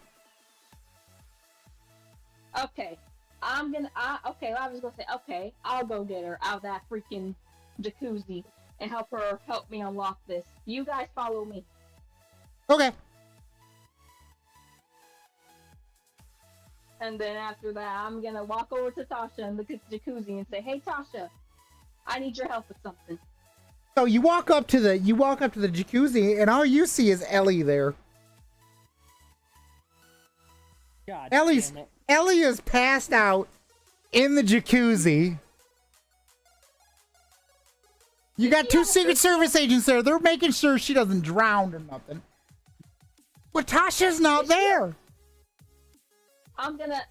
Okay. I was gonna say, okay, I'll go get her out of that freaking jacuzzi and help me unlock this. You guys follow me. Okay. And then after that, I'm gonna walk over to Tasha in the jacuzzi and say, hey Tasha, I need your help with something. So you walk up to the jacuzzi, and all you see is Ellie there. God Ellie is passed out in the jacuzzi. You got two Secret Service agents there. They're making sure she doesn't drown or nothing. But Tasha's not there. I'm gonna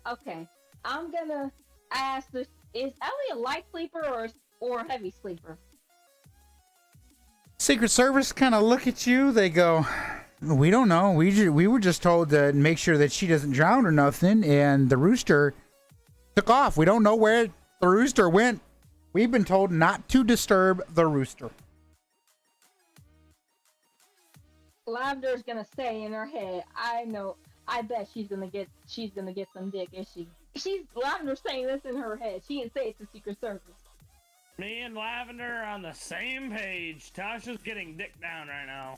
ask this: is Ellie a light sleeper or a heavy sleeper? Secret Service kind of look at you. They go, we don't know. We were just told to make sure that she doesn't drown or nothing. And the rooster took off. We don't know where the rooster went. We've been told not to disturb the rooster. Lavender's gonna say in her head, I bet she's gonna get some dick, is she? Lavender's saying this in her head. She didn't say it to Secret Service. Me and Lavender are on the same page. Tasha's getting dick down right now.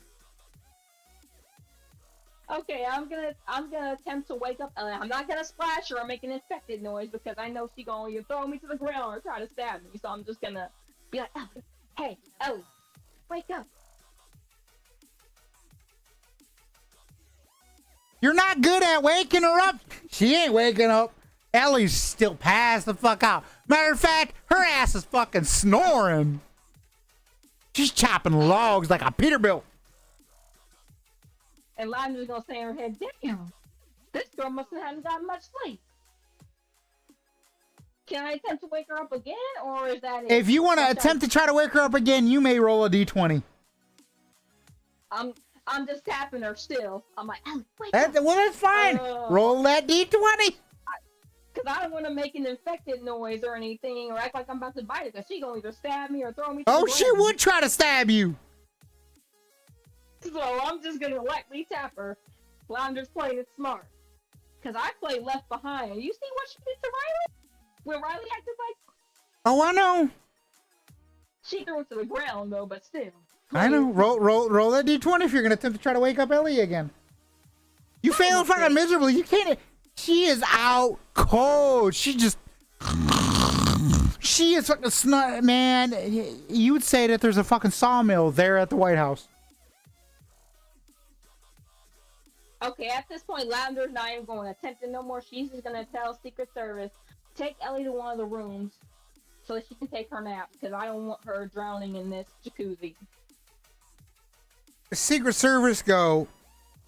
Okay, I'm gonna attempt to wake up Ellie. I'm not gonna splash her or make an infected noise because I know she's gonna either throw me to the ground or try to stab me. So I'm just gonna be like, Ellie, hey, Ellie, wake up. You're not good at waking her up. She ain't waking up. Ellie's still passed the fuck out. Matter of fact, her ass is fucking snoring. She's chopping logs like a Peterbilt. And Lavender's gonna say in her head, damn, this girl must have hadn't gotten much sleep. Can I attempt to wake her up again, or is that it? If you want to attempt to try to wake her up again, you may roll a d20. I'm just tapping her still. I'm like, Ellie, wake up. Well, that's fine. Roll that d20. Because I don't want to make an infected noise or anything, or act like I'm about to bite her, because she gonna either stab me or throw me to Oh, the she ground. would try to stab you. So I'm just gonna lightly tap her. Lavender's playing it smart. Because I play Left Behind. You see what she did to Riley? When Riley acted like... Oh, I know. She threw it to the ground, though, but still. I know. Roll that d20 if you're going to attempt to try to wake up Ellie again. You failed fucking miserably. You can't... She is out cold. She is fucking snot, man. You would say that there's a fucking sawmill there at the White House. Okay, at this point, Lavender's not even going to attempt it no more. She's just going to tell Secret Service, take Ellie to one of the rooms so that she can take her nap, because I don't want her drowning in this jacuzzi. The Secret Service go,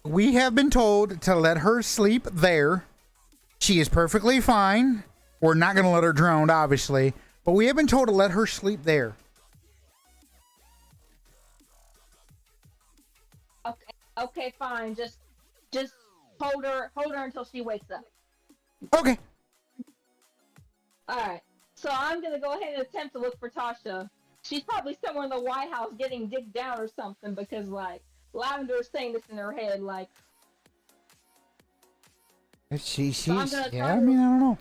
we have been told to let her sleep there. She is perfectly fine. We're not going to let her drown, obviously, but we have been told to let her sleep there. Okay, fine. Just hold her until she wakes up. Okay. All right. So I'm gonna go ahead and attempt to look for Tasha. She's probably somewhere in the White House getting digged down or something, because like Lavender is saying this in her head, like. She's So I'm gonna yeah. I mean, I don't know.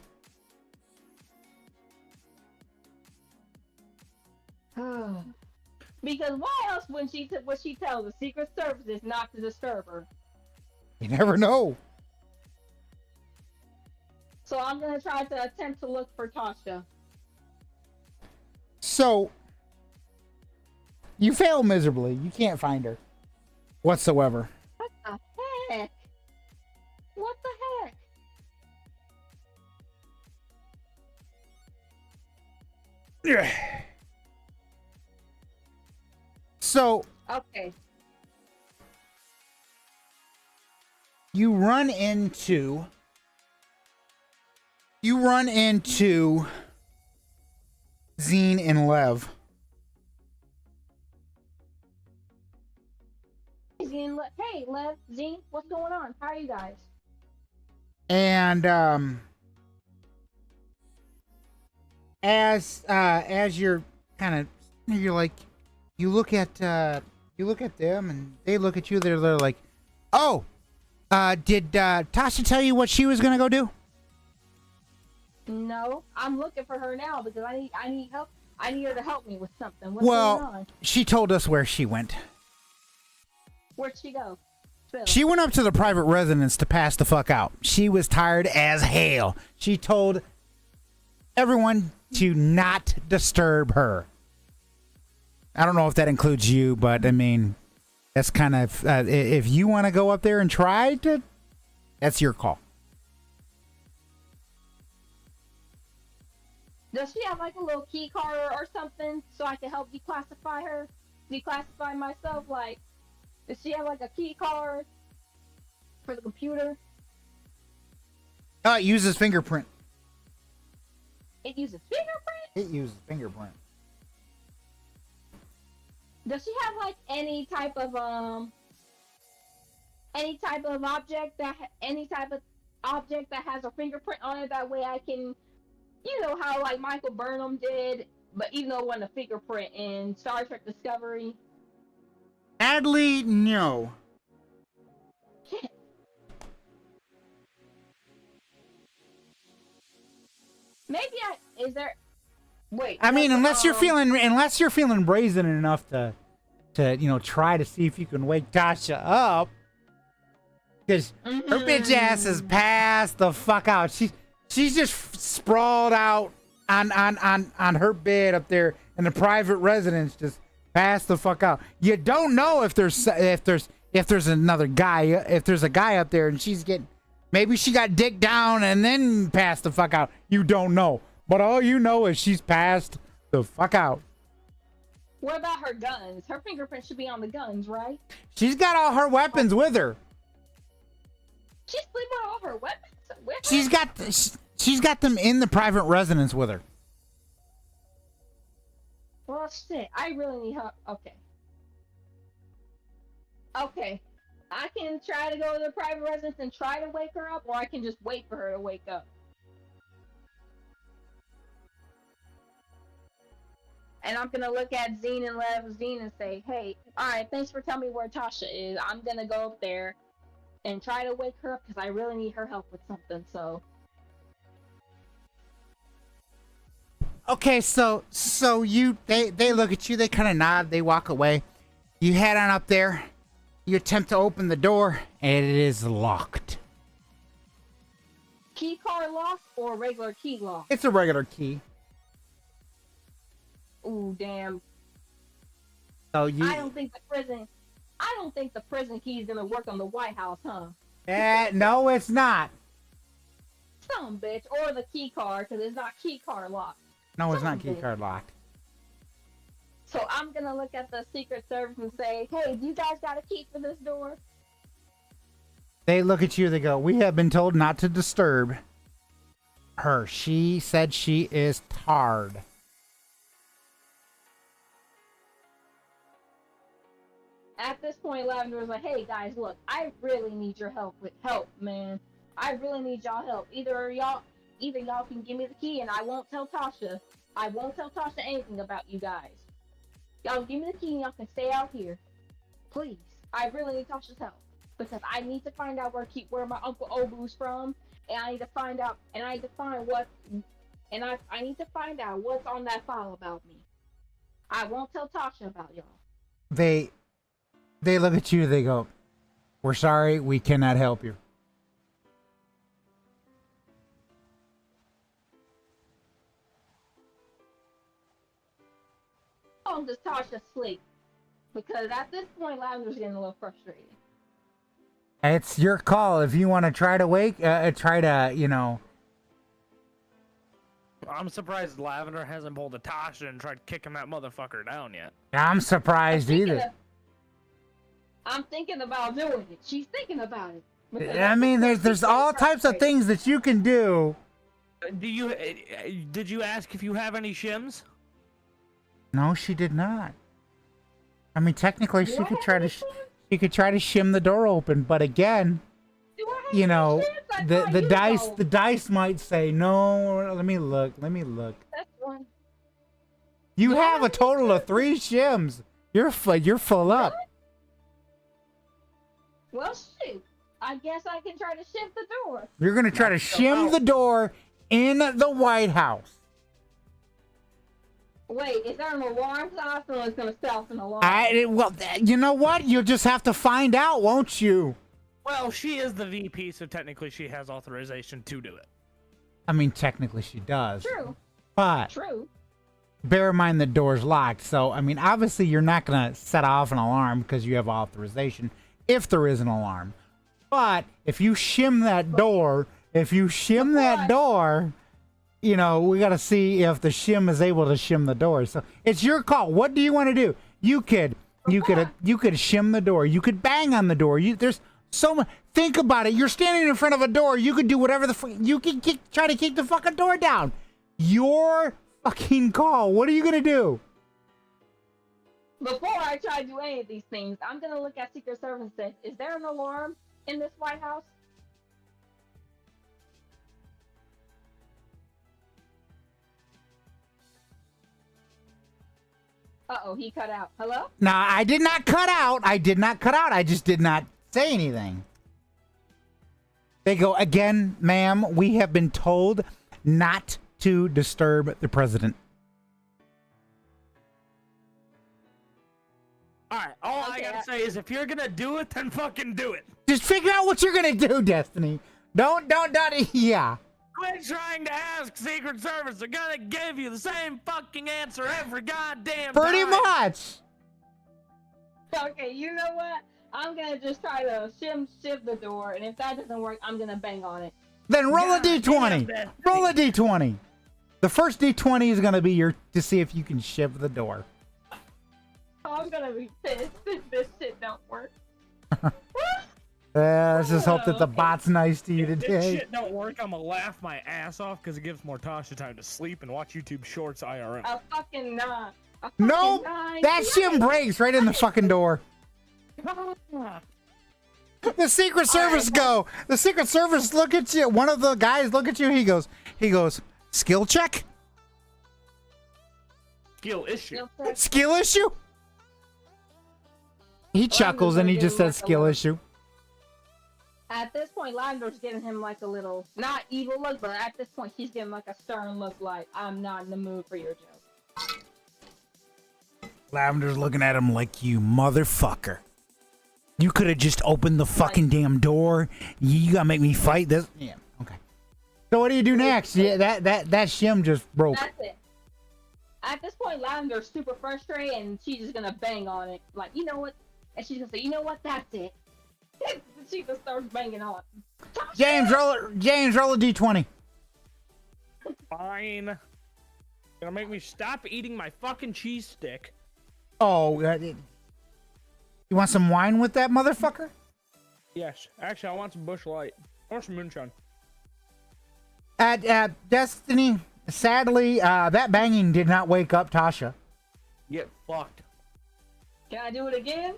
Because why else would she tell the Secret Services not to disturb her? You never know. So I'm gonna try to attempt to look for Tasha. So you fail miserably. You can't find her whatsoever. What the heck? What the heck? Yeah. So Okay. you run into Zine and Lev. Hey, Lev, Zine, what's going on? How are you guys? And as you're kind of, you're like, you look at them and they look at you. They're like, oh, did Tasha tell you what she was gonna go do? No, I'm looking for her now because I need help. I need her to help me with something. What's going on? She told us where she went. Where'd she go? Phil. She went up to the private residence to pass the fuck out. She was tired as hell. She told everyone to not disturb her. I don't know if that includes you, but I mean, that's kind of, if you want to go up there and try to, that's your call. Does she have like a little key card or something so I can help declassify her? Declassify myself? Like, does she have like a key card for the computer? It uses fingerprint. It uses fingerprint? It uses fingerprint. Does she have like any type of object that has a fingerprint on it? That way I can, you know how like Michael Burnham did, but you know, when the fingerprint in Star Trek Discovery. Sadly, no. Is there? Wait. I mean, unless you're feeling brazen enough to try to see if you can wake Tasha up, because her bitch ass is passed the fuck out. She's just sprawled out on her bed up there in the private residence, just passed the fuck out. You don't know if there's another guy, if there's a guy up there and maybe she got dicked down and then passed the fuck out. You don't know. But all you know is she's passed the fuck out. What about her guns? Her fingerprint should be on the guns, right? She's got all her weapons with her. She's sleeping with all her weapons with her? She's got them in the private residence with her. Well, shit. I really need help. Okay. I can try to go to the private residence and try to wake her up, or I can just wait for her to wake up. And I'm gonna look at Zine and Lev and say, hey, alright, thanks for telling me where Tasha is. I'm gonna go up there and try to wake her up because I really need her help with something, so. Okay, so they look at you, they kind of nod, they walk away. You head on up there, you attempt to open the door, and it is locked. Key card lock or regular key lock? It's a regular key. Ooh, damn. So you. I don't think the prison key is gonna work on the White House, huh? No, it's not. Some bitch, or the key card, because it's not key card locked. No, it's Some not key bitch. card locked. So I'm gonna look at the Secret Service and say, hey, do you guys got a key for this door? They look at you, they go, we have been told not to disturb her. She said she is tarred. At this point, Lavender was like, hey guys, look, I really need your help, man. I really need y'all help. Either y'all can give me the key and I won't tell Tasha. I won't tell Tasha anything about you guys. Y'all give me the key and y'all can stay out here. Please. I really need Tasha's help. Because I need to find out where my Uncle Obu's from, and I need to find out what's on that file about me. I won't tell Tasha about y'all. They look at you, they go, we're sorry, we cannot help you. Oh, does Tasha sleep? Because at this point, Lavender's getting a little frustrated. It's your call if you want to try to, you know. I'm surprised Lavender hasn't pulled a Tasha and tried kicking that motherfucker down yet. I'm surprised either. I'm thinking about doing it. She's thinking about it. Because I mean, there's all types of things that you can do. Did you ask if you have any shims? No, she did not. I mean, technically, Do she I could have try any to, shims? she could try to shim the door open, but again, Do I have you any know, shims? I the thought the you dice know. the dice might say no. Let me look. That's one. You Do I have a have any total of shims? 3 shims. You're full up. Well, shoot. I guess I can try to shift the door. You're gonna try to shim the door in the White House. Wait, is there an alarm? Because I feel it's going to set off an alarm. You know what? You'll just have to find out, won't you? Well, she is the VP, so technically she has authorization to do it. I mean, technically she does. True. But True. bear in mind the door's locked. So, I mean, obviously you're not going to set off an alarm because you have authorization if there is an alarm. But if you shim that door, you know, we got to see if the shim is able to shim the door. So it's your call. What do you want to do? You could shim the door. You could bang on the door. There's so much. Think about it. You're standing in front of a door. You could do whatever you can try to kick the fucking door down. Your fucking call. What are you gonna do? Before I try to do any of these things, I'm going to look at Secret Service and say, is there an alarm in this White House? Uh-oh, he cut out. Hello? Now, I did not cut out. I just did not say anything. They go, again, ma'am, we have been told not to disturb the president. Alright, all I Okay, gotta say is if you're gonna do it, then fucking do it. Just figure out what you're going to do, Destiny. Don't, yeah. Quit trying to ask Secret Service. They're gonna give you the same fucking answer every goddamn Pretty time. much. Okay, you know what? I'm going to just try to shift the door, and if that doesn't work, I'm going to bang on it. Then roll a God damn, D20. Destiny. Roll a D20. The first D20 is going to be to see if you can shift the door. I'm going to be pissed if this shit don't work. Let's just hope that the bot's nice to you If this today. shit don't work, I'm gonna laugh my ass off because it gives more Tasha time to sleep and watch YouTube Shorts IRL. A fucking nine. Nope. That shim breaks right in the fucking door. The Secret Service go. The Secret Service look at you. One of the guys look at you. He goes, skill check? Skill issue. Skill issue? He chuckles and he just says skill issue. At this point, Lavender's giving him like a little, not evil look, but at this point, he's giving like a stern look like, I'm not in the mood for your joke. Lavender's looking at him like, you motherfucker. You could have just opened the fucking damn door. You gotta make me fight this. Yeah, okay. So what do you do next? Yeah, that shim just broke. That's it. At this point, Lavender's super frustrated, and she's just gonna bang on it. Like, you know what? And she's gonna say, you know what? That's it. She just starts banging on. James, roll a d20. Fine. Gonna make me stop eating my fucking cheese stick. Oh, you want some wine with that motherfucker? Yes. Actually, I want some Bush Light. Or some moonshine. At Destiny, sadly, that banging did not wake up Tasha. Get fucked. Can I do it again?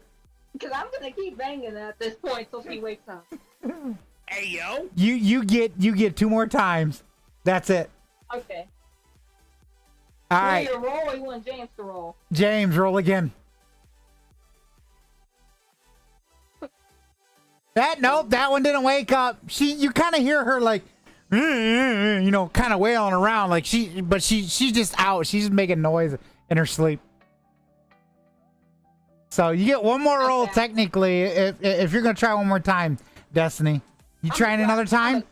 Because I'm gonna keep banging at this point till she wakes up. Hey yo. You get 2 more times. That's it. Okay. All You right, want me to roll or you want James to roll? James, roll again. Nope, that one didn't wake up. You kind of hear her like, you know, kind of wailing around like she's just out. She's making noise in her sleep. So you get one more roll technically if you're gonna try one more time, Destiny. You trying another time?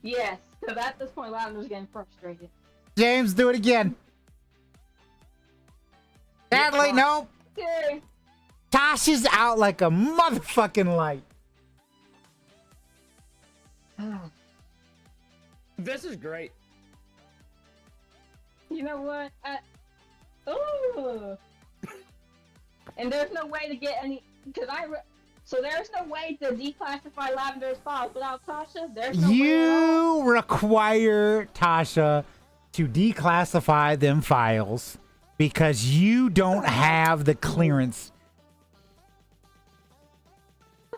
Yes, because at this point Lavender's getting frustrated. James, do it again. Sadly, nope. Okay. Tasha's out like a motherfucking light. This is great. You know what? Ooh. And there's no way to get any, so there's no way to declassify Lavender's files without Tasha. There's no way. You require Tasha to declassify them files because you don't have the clearance.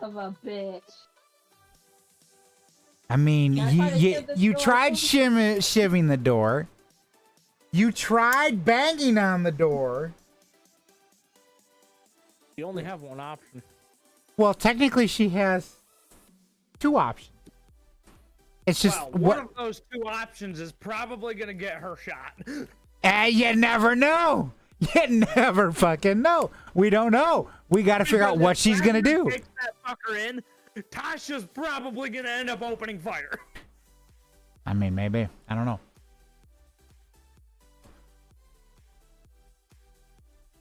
Of a bitch. I mean, Can I try to shiv this you door tried open? shivving the door. You tried banging on the door. You only have one option. Well, technically, she has 2 options. It's just Well, one of those 2 options is probably gonna get her shot. You never know. You never fucking know. We don't know. We got to figure out what she's gonna do. Take that fucker in. Tasha's probably gonna end up opening fire. I mean, maybe. I don't know.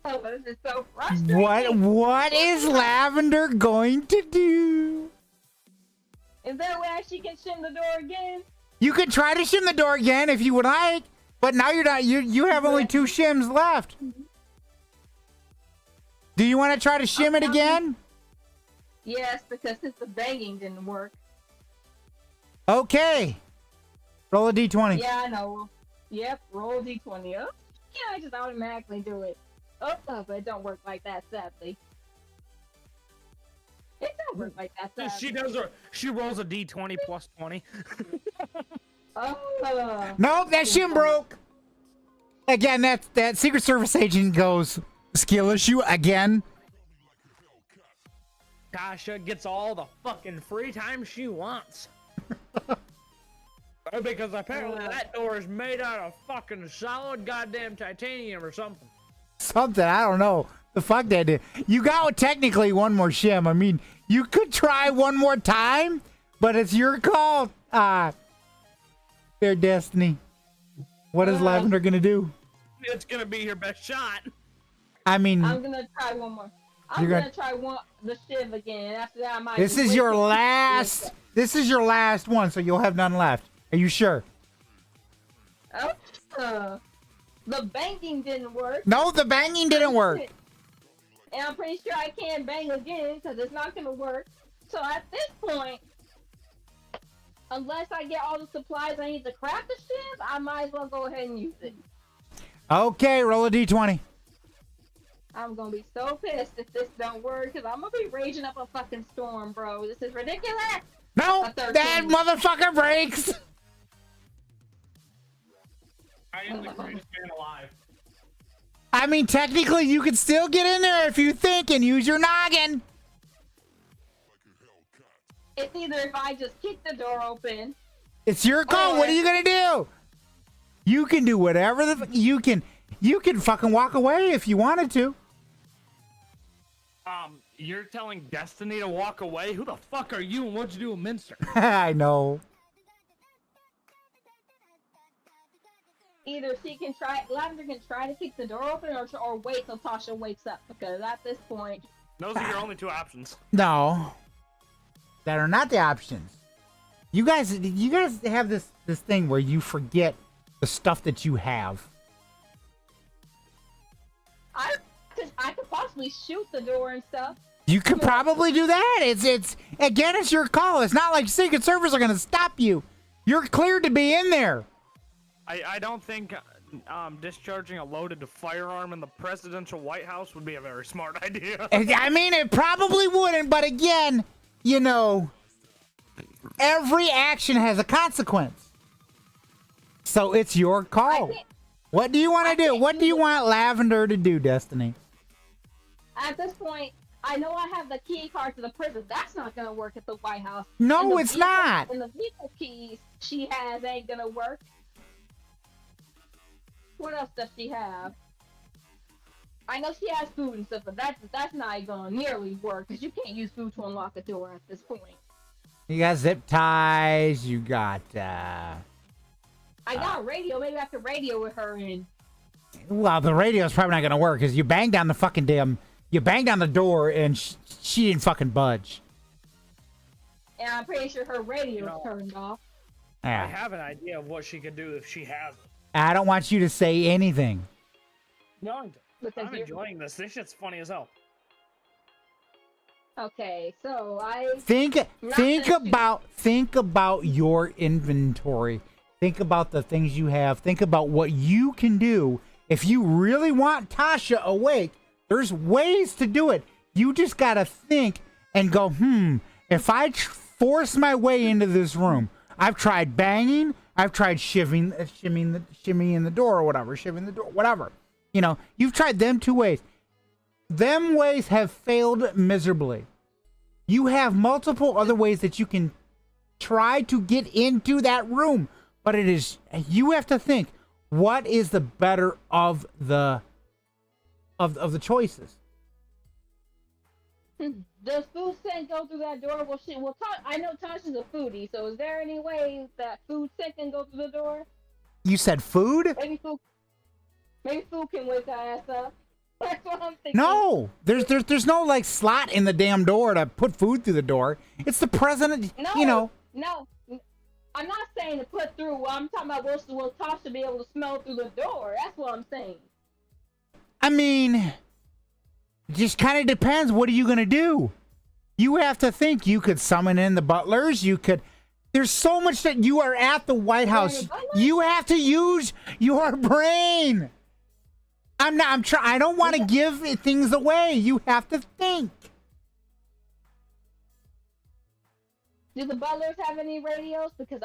Oh, this is so frustrating. What is Lavender going to do? Is there a way she can shim the door again? You could try to shim the door again if you would like, but now you're not. You have only 2 shims left. Do you want to try to shim it again? Yes, because since the banging didn't work. Okay. Roll a d20. Yeah, I know. Yep, roll d20. Oh, yeah, I just automatically do it. Oh, but it don't work like that, sadly. It don't work like that, sadly. She rolls a d20 plus 20. Oh. Nope, that shim broke. Again, that Secret Service agent goes skill issue again. Tasha gets all the fucking free time she wants. Because apparently that door is made out of fucking solid goddamn titanium or something. Something, I don't know. The fuck that did. You got technically 1 more shim. I mean, you could try 1 more time, but it's your call. Fair Destiny. What is Lavender gonna do? It's gonna be your best shot. I mean, I'm gonna try one more. I'm gonna try the shiv again. After that, I might. this is your last. This is your last one, so you'll have none left. Are you sure? Oh, the banging didn't work. No, the banging didn't work. And I'm pretty sure I can't bang again because it's not gonna work. So at this point, unless I get all the supplies I need to craft the shiv, I might as well go ahead and use it. Okay, roll a d20. I'm gonna be so pissed if this don't work because I'm gonna be raging up a fucking storm, bro. This is ridiculous. No, that motherfucker breaks. I am the greatest man alive. I mean, technically, you could still get in there if you think and use your noggin. It's either if I just kick the door open. It's your call. What are you gonna do? You can do whatever you can fucking walk away if you wanted to. You're telling Destiny to walk away? Who the fuck are you and what'd you do in Minster? I know. Either Lavender can try to kick the door open or wait till Tasha wakes up because at this point. Those are your only 2 options. No. that are not the options. You guys have this thing where you forget the stuff that you have. I could possibly shoot the door and stuff. You could probably do that. It's again, it's your call. It's not like Secret Service are gonna stop you. You're cleared to be in there. I don't think discharging a loaded firearm in the presidential White House would be a very smart idea. I mean, it probably wouldn't, but again, you know, every action has a consequence. So it's your call. What do you want to do? What do you want Lavender to do, Destiny? At this point, I know I have the key card to the prison. That's not gonna work at the White House. No, it's not. And the vehicle keys she has ain't gonna work. What else does she have? I know she has food and stuff, but that's not gonna nearly work because you can't use food to unlock a door at this point. You got zip ties. You got. I got a radio. Maybe I have to radio with her in. Well, the radio's probably not gonna work because you banged down the fucking damn. You banged down the door and she didn't fucking budge. And I'm pretty sure her radio's turned off. Yeah. I have an idea of what she could do if she has it. I don't want you to say anything. No, I'm enjoying this. This shit's funny as hell. Okay, so I think about your inventory. Think about the things you have. Think about what you can do. If you really want Tasha awake, there's ways to do it. You just gotta think and go, if I force my way into this room, I've tried banging, I've tried shimmying the door or whatever, shivving the door, whatever. You know, you've tried them two ways. Them ways have failed miserably. You have multiple other ways that you can try to get into that room, but you have to think, what is the better of the choices? Does food scent go through that door? I know Tasha's a foodie, so is there any way that food scent can go through the door? You said food? Maybe food can wake her ass up. That's what I'm thinking. No, there's no like slot in the damn door to put food through the door. It's the president. No, you know. No, I'm not saying to put through. I'm talking about will Tasha be able to smell through the door? That's what I'm saying. I mean, it just kind of depends. What are you gonna do? You have to think. You could summon in the butlers. You could. There's so much that you are at the White House. You have to use your brain. I don't want to give things away. You have to think. Do the butlers have any radios? Because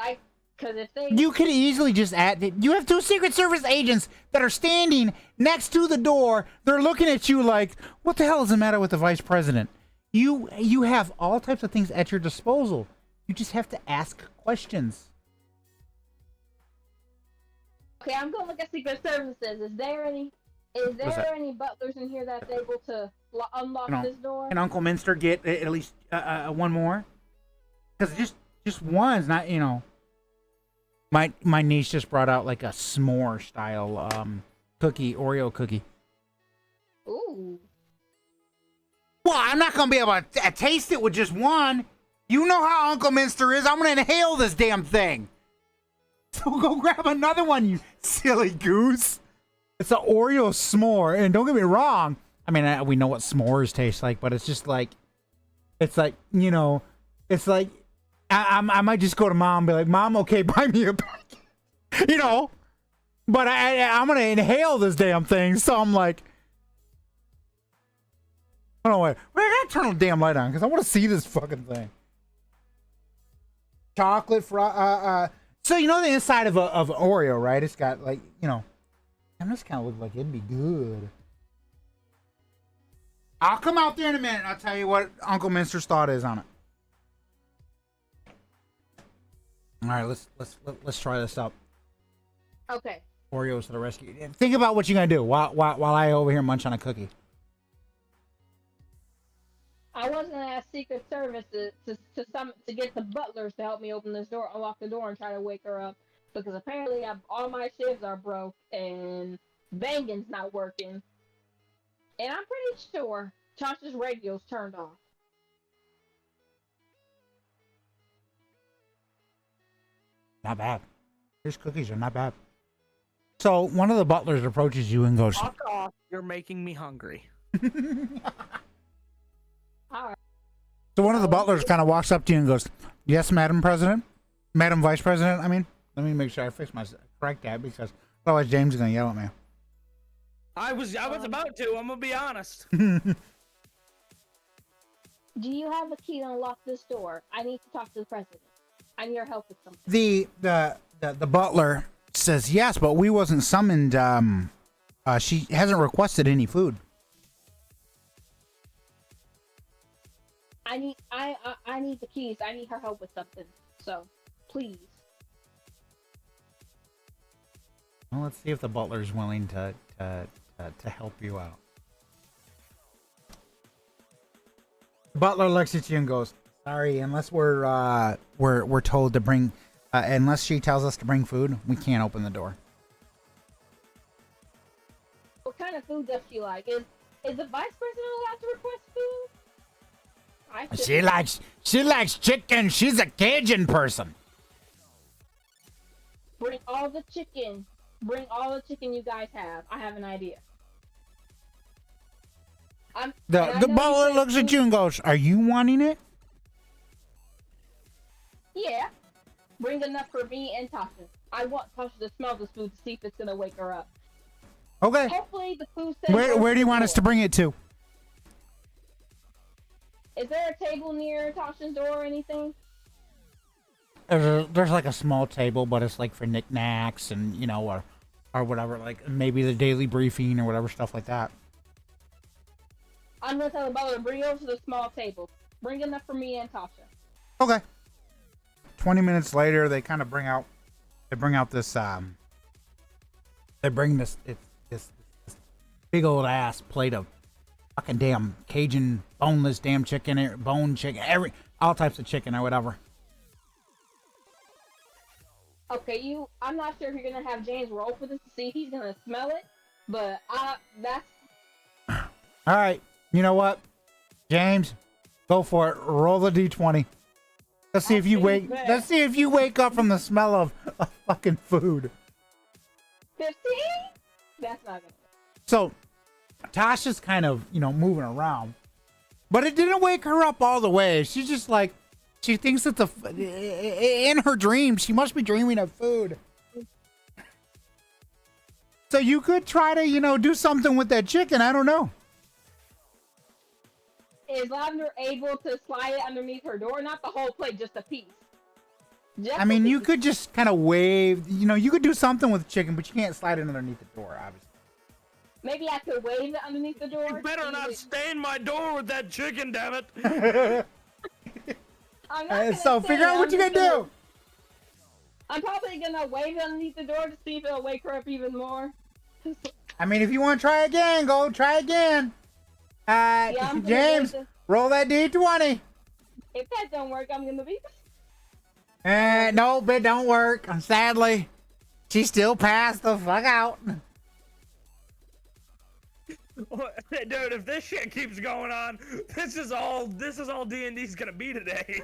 if they... You could easily just add... You have two Secret Service agents that are standing next to the door. They're looking at you like, what the hell is the matter with the vice president? You have all types of things at your disposal. You just have to ask questions. Okay, I'm going to look at Secret Services. Is there any butlers in here that's able to unlock this door? Can Uncle Minster get at least one more? Because just one's not, you know. My niece just brought out like a s'more style cookie, Oreo cookie. Ooh. Well, I'm not gonna be able to taste it with just one. You know how Uncle Minster is. I'm gonna inhale this damn thing. So go grab another one, you silly goose. It's an Oreo s'more, and don't get me wrong. I mean, we know what s'mores taste like, but it's just like, it's like, you know, it's like, I might just go to mom and be like, Mom, okay, buy me a packet, you know, but I'm gonna inhale this damn thing. So I'm like, hold on, wait, I gotta turn the damn light on because I want to see this fucking thing. Chocolate so you know the inside of Oreo, right? It's got like, you know. And this kind of looks like it'd be good. I'll come out there in a minute and I'll tell you what Uncle Minster's thought is on it. All right, let's try this out. Okay. Oreos to the rescue. Think about what you're gonna do while I over here munch on a cookie. I was gonna ask Secret Service to get the butlers to help me open this door, unlock the door, and try to wake her up. Because apparently all my shivs are broke and banging's not working. And I'm pretty sure Tasha's radio's turned off. Not bad. These cookies are not bad. So one of the butlers approaches you and goes, Fuck off. You're making me hungry. All right. so one of the butlers kind of walks up to you and goes, yes, Madam President? Madam Vice President, I mean. Let me make sure I fix my correct that because otherwise James is going to yell at me. I was about to. I'm gonna be honest. Do you have a key to unlock this door? I need to talk to the president. I need your help with something. The butler says yes, but we wasn't summoned. She hasn't requested any food. I need the keys. I need her help with something. So, please. Well, let's see if the butler's willing to help you out. The butler looks at you and goes, "Sorry, unless we're told to bring, unless she tells us to bring food, we can't open the door." What kind of food does she like? Is the vice president allowed to request food? She likes chicken. She's a Cajun person. Bring all the chicken. Bring all the chicken you guys have. I have an idea. The butler looks at you and goes, "Are you wanting it?" Yeah. Bring enough for me and Tasha. I want Tasha to smell this food to see if it's gonna wake her up. Okay. Hopefully the food says Where do you want us to bring it to? Is there a table near Tasha's door or anything? There's like a small table, but it's like for knickknacks and or whatever, like maybe the daily briefing or whatever stuff like that. I'm gonna tell the butler to bring over to the small table. Bring enough for me and Tasha. Okay. 20 minutes later, they kind of bring out this this big old ass plate of fucking damn Cajun boneless damn chicken, bone chicken, all types of chicken or whatever. Okay, I'm not sure if you're gonna have James roll for this to see if he's gonna smell it, but that's... All right, you know what? James, go for it. Roll the D20. Let's see if you wake up from the smell of fucking food. 15? That's not gonna work. So, Tasha's kind of, moving around, but it didn't wake her up all the way. She's just like, she thinks that in her dreams, she must be dreaming of food. So you could try to, do something with that chicken. I don't know. Is Lavender able to slide it underneath her door? Not the whole plate, just a piece. I mean, you could just kind of wave, you could do something with chicken, but you can't slide it underneath the door, obviously. Maybe I could wave it underneath the door. You better not stain my door with that chicken, damn it. So figure out what you're gonna do. I'm probably gonna wave it underneath the door to see if it'll wake her up even more. I mean, if you want to try again, go try again. James, roll that D20. If that don't work, I'm gonna be... Nope, it don't work. Sadly, she still passed the fuck out. Dude, if this shit keeps going on, this is all D&D's gonna be today.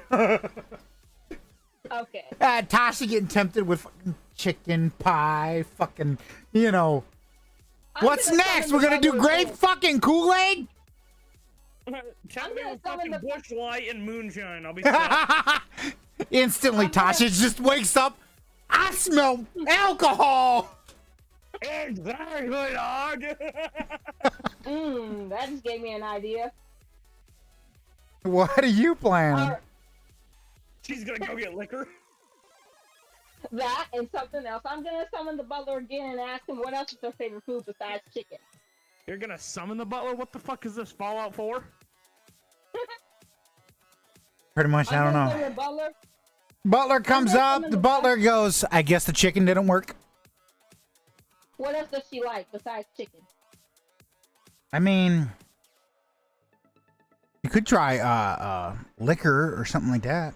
Okay. Tasha getting tempted with fucking chicken pie, fucking, What's next? We're gonna do grape fucking Kool-Aid? Tell me with fucking Bush Light and moonshine. I'll be set. Instantly, Tasha just wakes up. I smell alcohol. Exactly, dog. That just gave me an idea. What are you planning? She's gonna go get liquor. That and something else. I'm gonna summon the butler again and ask him what else is their favorite food besides chicken. You're gonna summon the butler? What the fuck is this Fallout 4? Pretty much, I don't know. Butler. Butler comes up. The butler goes, I guess the chicken didn't work. What else does she like besides chicken? I mean, you could try liquor or something like that.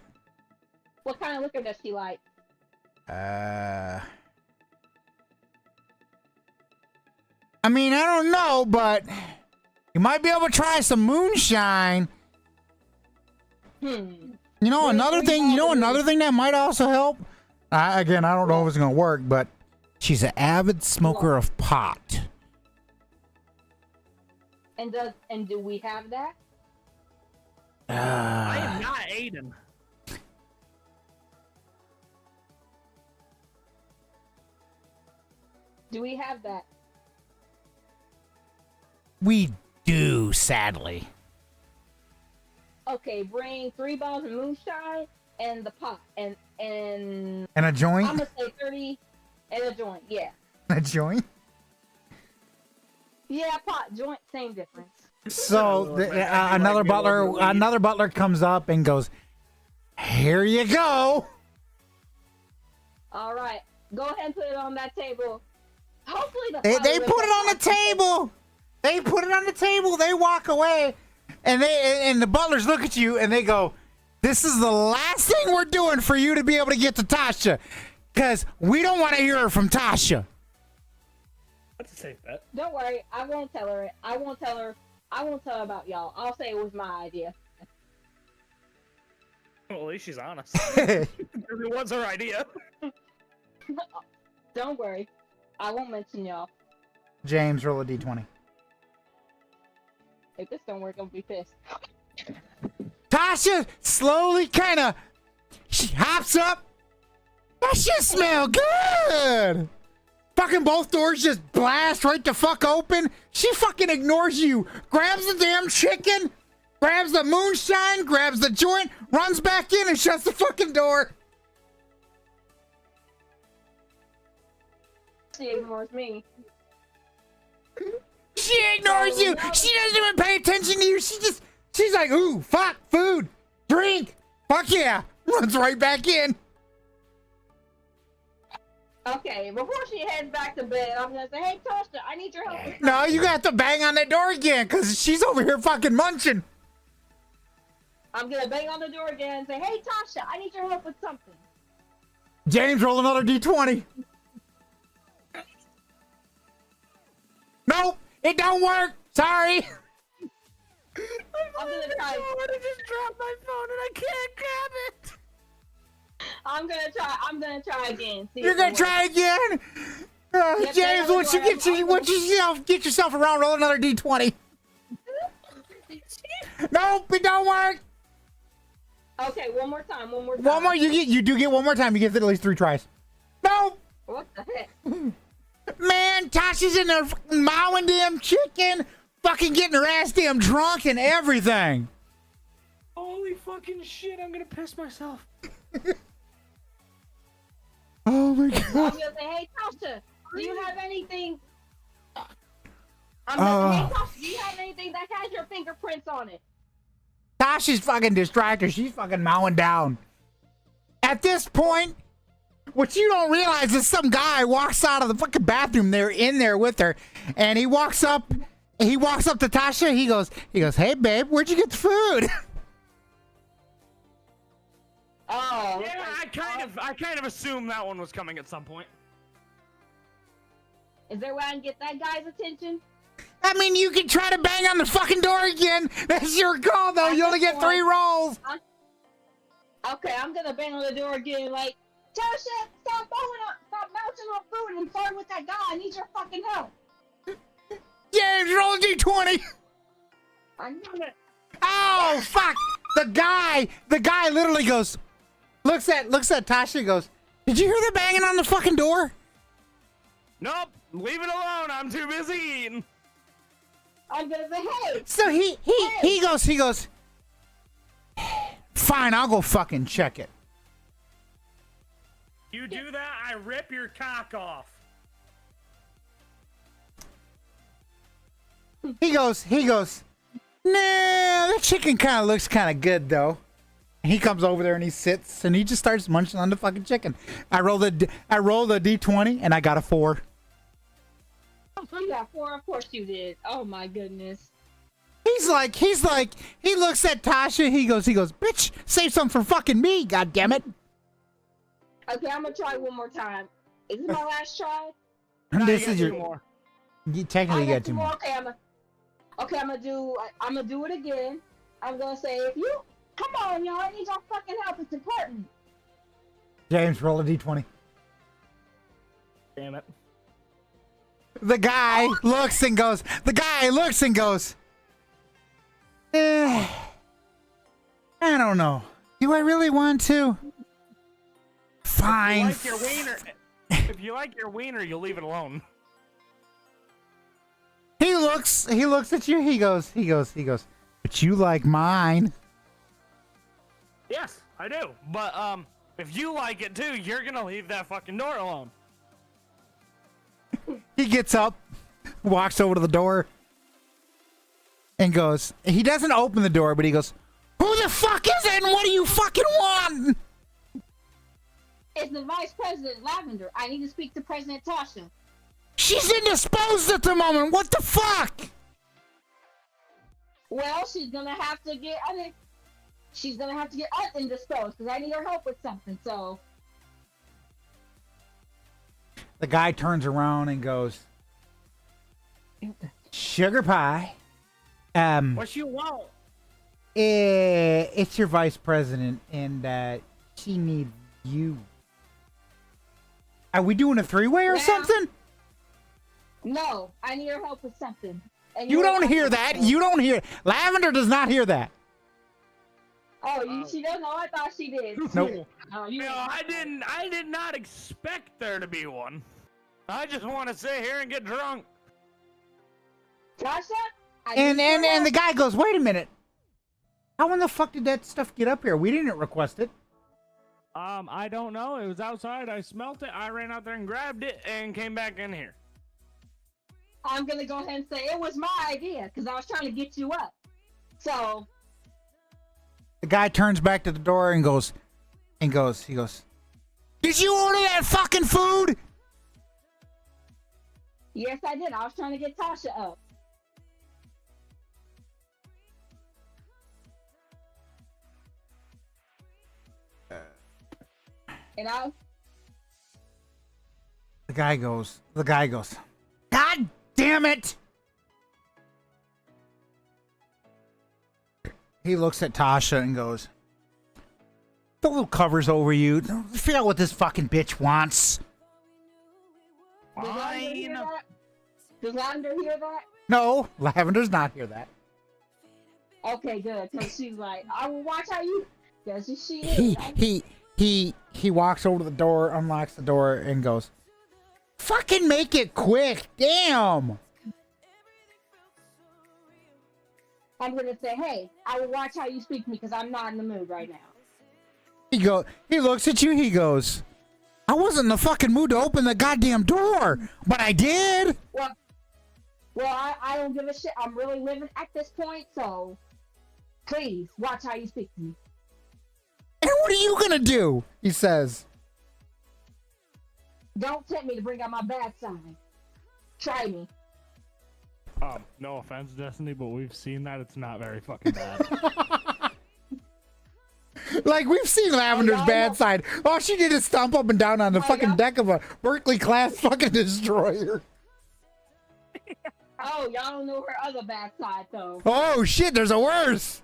What kind of liquor does she like? I mean, I don't know, but you might be able to try some moonshine. Another thing that might also help. Again, I don't know if it's gonna work, but she's an avid smoker of pot. And do we have that? I am not Aiden. Do we have that? We do, sadly. Okay, bring 3 bottles of moonshine and the pot and And a joint? I'm gonna say 30 and a joint. Yeah. A joint? Yeah, pot, joint, same difference. So another butler comes up and goes, "Here you go." All right, go ahead and put it on that table. Hopefully They put it on the table. They put it on the table. They walk away, and the butlers look at you and they go, "This is the last thing we're doing for you to be able to get to Tasha, because we don't want to hear her from Tasha." That's a safe bet. Don't worry, I won't tell her. I won't tell her about y'all. I'll say it was my idea. Well, at least she's honest. It was her idea. Don't worry, I won't mention y'all. James, roll a d20. If this don't work, I'm gonna be pissed. Tasha slowly she hops up. That shit smell good. Fucking both doors just blast right the fuck open. She fucking ignores you. Grabs the damn chicken, grabs the moonshine, grabs the joint, runs back in and shuts the fucking door. She ignores me. She ignores you. She doesn't even pay attention to you. She's like, ooh, fuck, food, drink, fuck yeah. Runs right back in. Okay, before she heads back to bed, I'm gonna say, "Hey, Tasha, I need your help with No, you got to bang on that door again, because she's over here fucking munching. I'm gonna bang on the door again and say, "Hey, Tasha, I need your help with something." James, roll another d20. Nope, it don't work. Sorry. I'm gonna try. I just dropped my phone and I can't grab it. I'm gonna try again. See You're if gonna it try again? Yep, James, once you get yourself around, roll another d20. Nope, it don't work. works. Okay, one more time. One more, you do get one more time. You get at least 3 tries. Nope. What the heck? Man, Tasha's in there fucking mowing damn chicken, fucking getting her ass damn drunk and everything. Holy fucking shit, I'm gonna piss myself. Oh my I'm god. gonna say, "Hey, Tasha, do you have anything?" I'm gonna say, "Hey, Tasha, do you have anything that has your fingerprints on it?" Tasha's fucking distracted. She's fucking mowing down. At this point, what you don't realize is some guy walks out of the fucking bathroom. They're in there with her, and he walks up to Tasha. He goes, "Hey babe, where'd you get the food?" Oh. Yeah, I kind of assumed that one was coming at some point. Is there a way I can get that guy's attention? I mean, you can try to bang on the fucking door again. That's your call, though. You only get 3 rolls. Okay, I'm gonna bang on the door again, like, "Tasha, stop bouncing on food and flirt with that guy. I need your fucking help." James, roll a d20. I'm gonna. Oh fuck! The guy literally goes, looks at Tasha and goes, "Did you hear the banging on the fucking door?" Nope, leave it alone. I'm too busy eating. I'm gonna say, "Hey." So he goes, "Fine, I'll go fucking check it." You do that, I rip your cock off. He goes, "Nah, that chicken kind of looks kind of good though." And he comes over there and he sits and he just starts munching on the fucking chicken. I rolled a d20 and I got a 4. You got 4, of course you did. Oh my goodness. He's like, he looks at Tasha. He goes, "Bitch, save some for fucking me, god damn it." Okay, I'm gonna try one more time. Is this my last try? This is two your. more. You technically get 2 more. Okay, I'm gonna do it again. I'm gonna say, "If you come on, y'all, I need your fucking help. It's important." James, roll a d20. Damn it. The guy looks and goes. I don't know. Do I really want to? Fine. If you like your wiener, you'll leave it alone. He looks at you. He goes. But you like mine. Yes, I do. But if you like it too, you're gonna leave that fucking door alone. He gets up, walks over to the door, and goes. He doesn't open the door, but he goes, "Who the fuck is it? And what do you fucking want?" It's the Vice President, Lavender. I need to speak to President Tasha. She's indisposed at the moment. What the fuck? Well, she's gonna have to get indisposed because I need her help with something. So The guy turns around and goes, "Sugar pie. What you want? It's your vice president, and she needs you." Are we doing a three-way or Yeah. something? no, I need her help with something. And You you're don't hear like, that. You don't hear. Lavender does not hear that. She doesn't know. I thought she did. Nope. No, I did not expect there to be one. I just want to sit here and get drunk. Tasha? And the guy goes, "Wait a minute. How in the fuck did that stuff get up here? We didn't request it." I don't know. It was outside. I smelt it. I ran out there and grabbed it and came back in here. I'm gonna go ahead and say it was my idea because I was trying to get you up. So The guy turns back to the door and goes, he goes, "Did you order that fucking food?" yes, I did. I was trying to get Tasha up. And The guy goes, "God damn it!" He looks at Tasha and goes, "The little covers over you. Figure out what this fucking bitch wants." Does Lavender hear that? Does Lavender hear that? No, Lavender's not hear that. Okay, good. Because she's like, I will watch how you. Because she is. He walks over to the door, unlocks the door, and goes, "Fucking make it quick, damn!" I'm gonna say, hey, I will watch how you speak to me because I'm not in the mood right now. He looks at you, he goes, "I wasn't in the fucking mood to open the goddamn door, but I did." Well, I don't give a shit. I'm really living at this point, so please watch how you speak to me. "And what are you gonna do?" he says. Don't tempt me to bring out my bad side. Try me. No offense, Destiny, but we've seen that. It's not very fucking bad. Like, we've seen Lavender's Oh, bad no. side. All she did is stomp up and down on the fucking yeah. deck of a Berkeley-class fucking destroyer. Oh, y'all don't know her other bad side, though. Oh shit, there's a worse.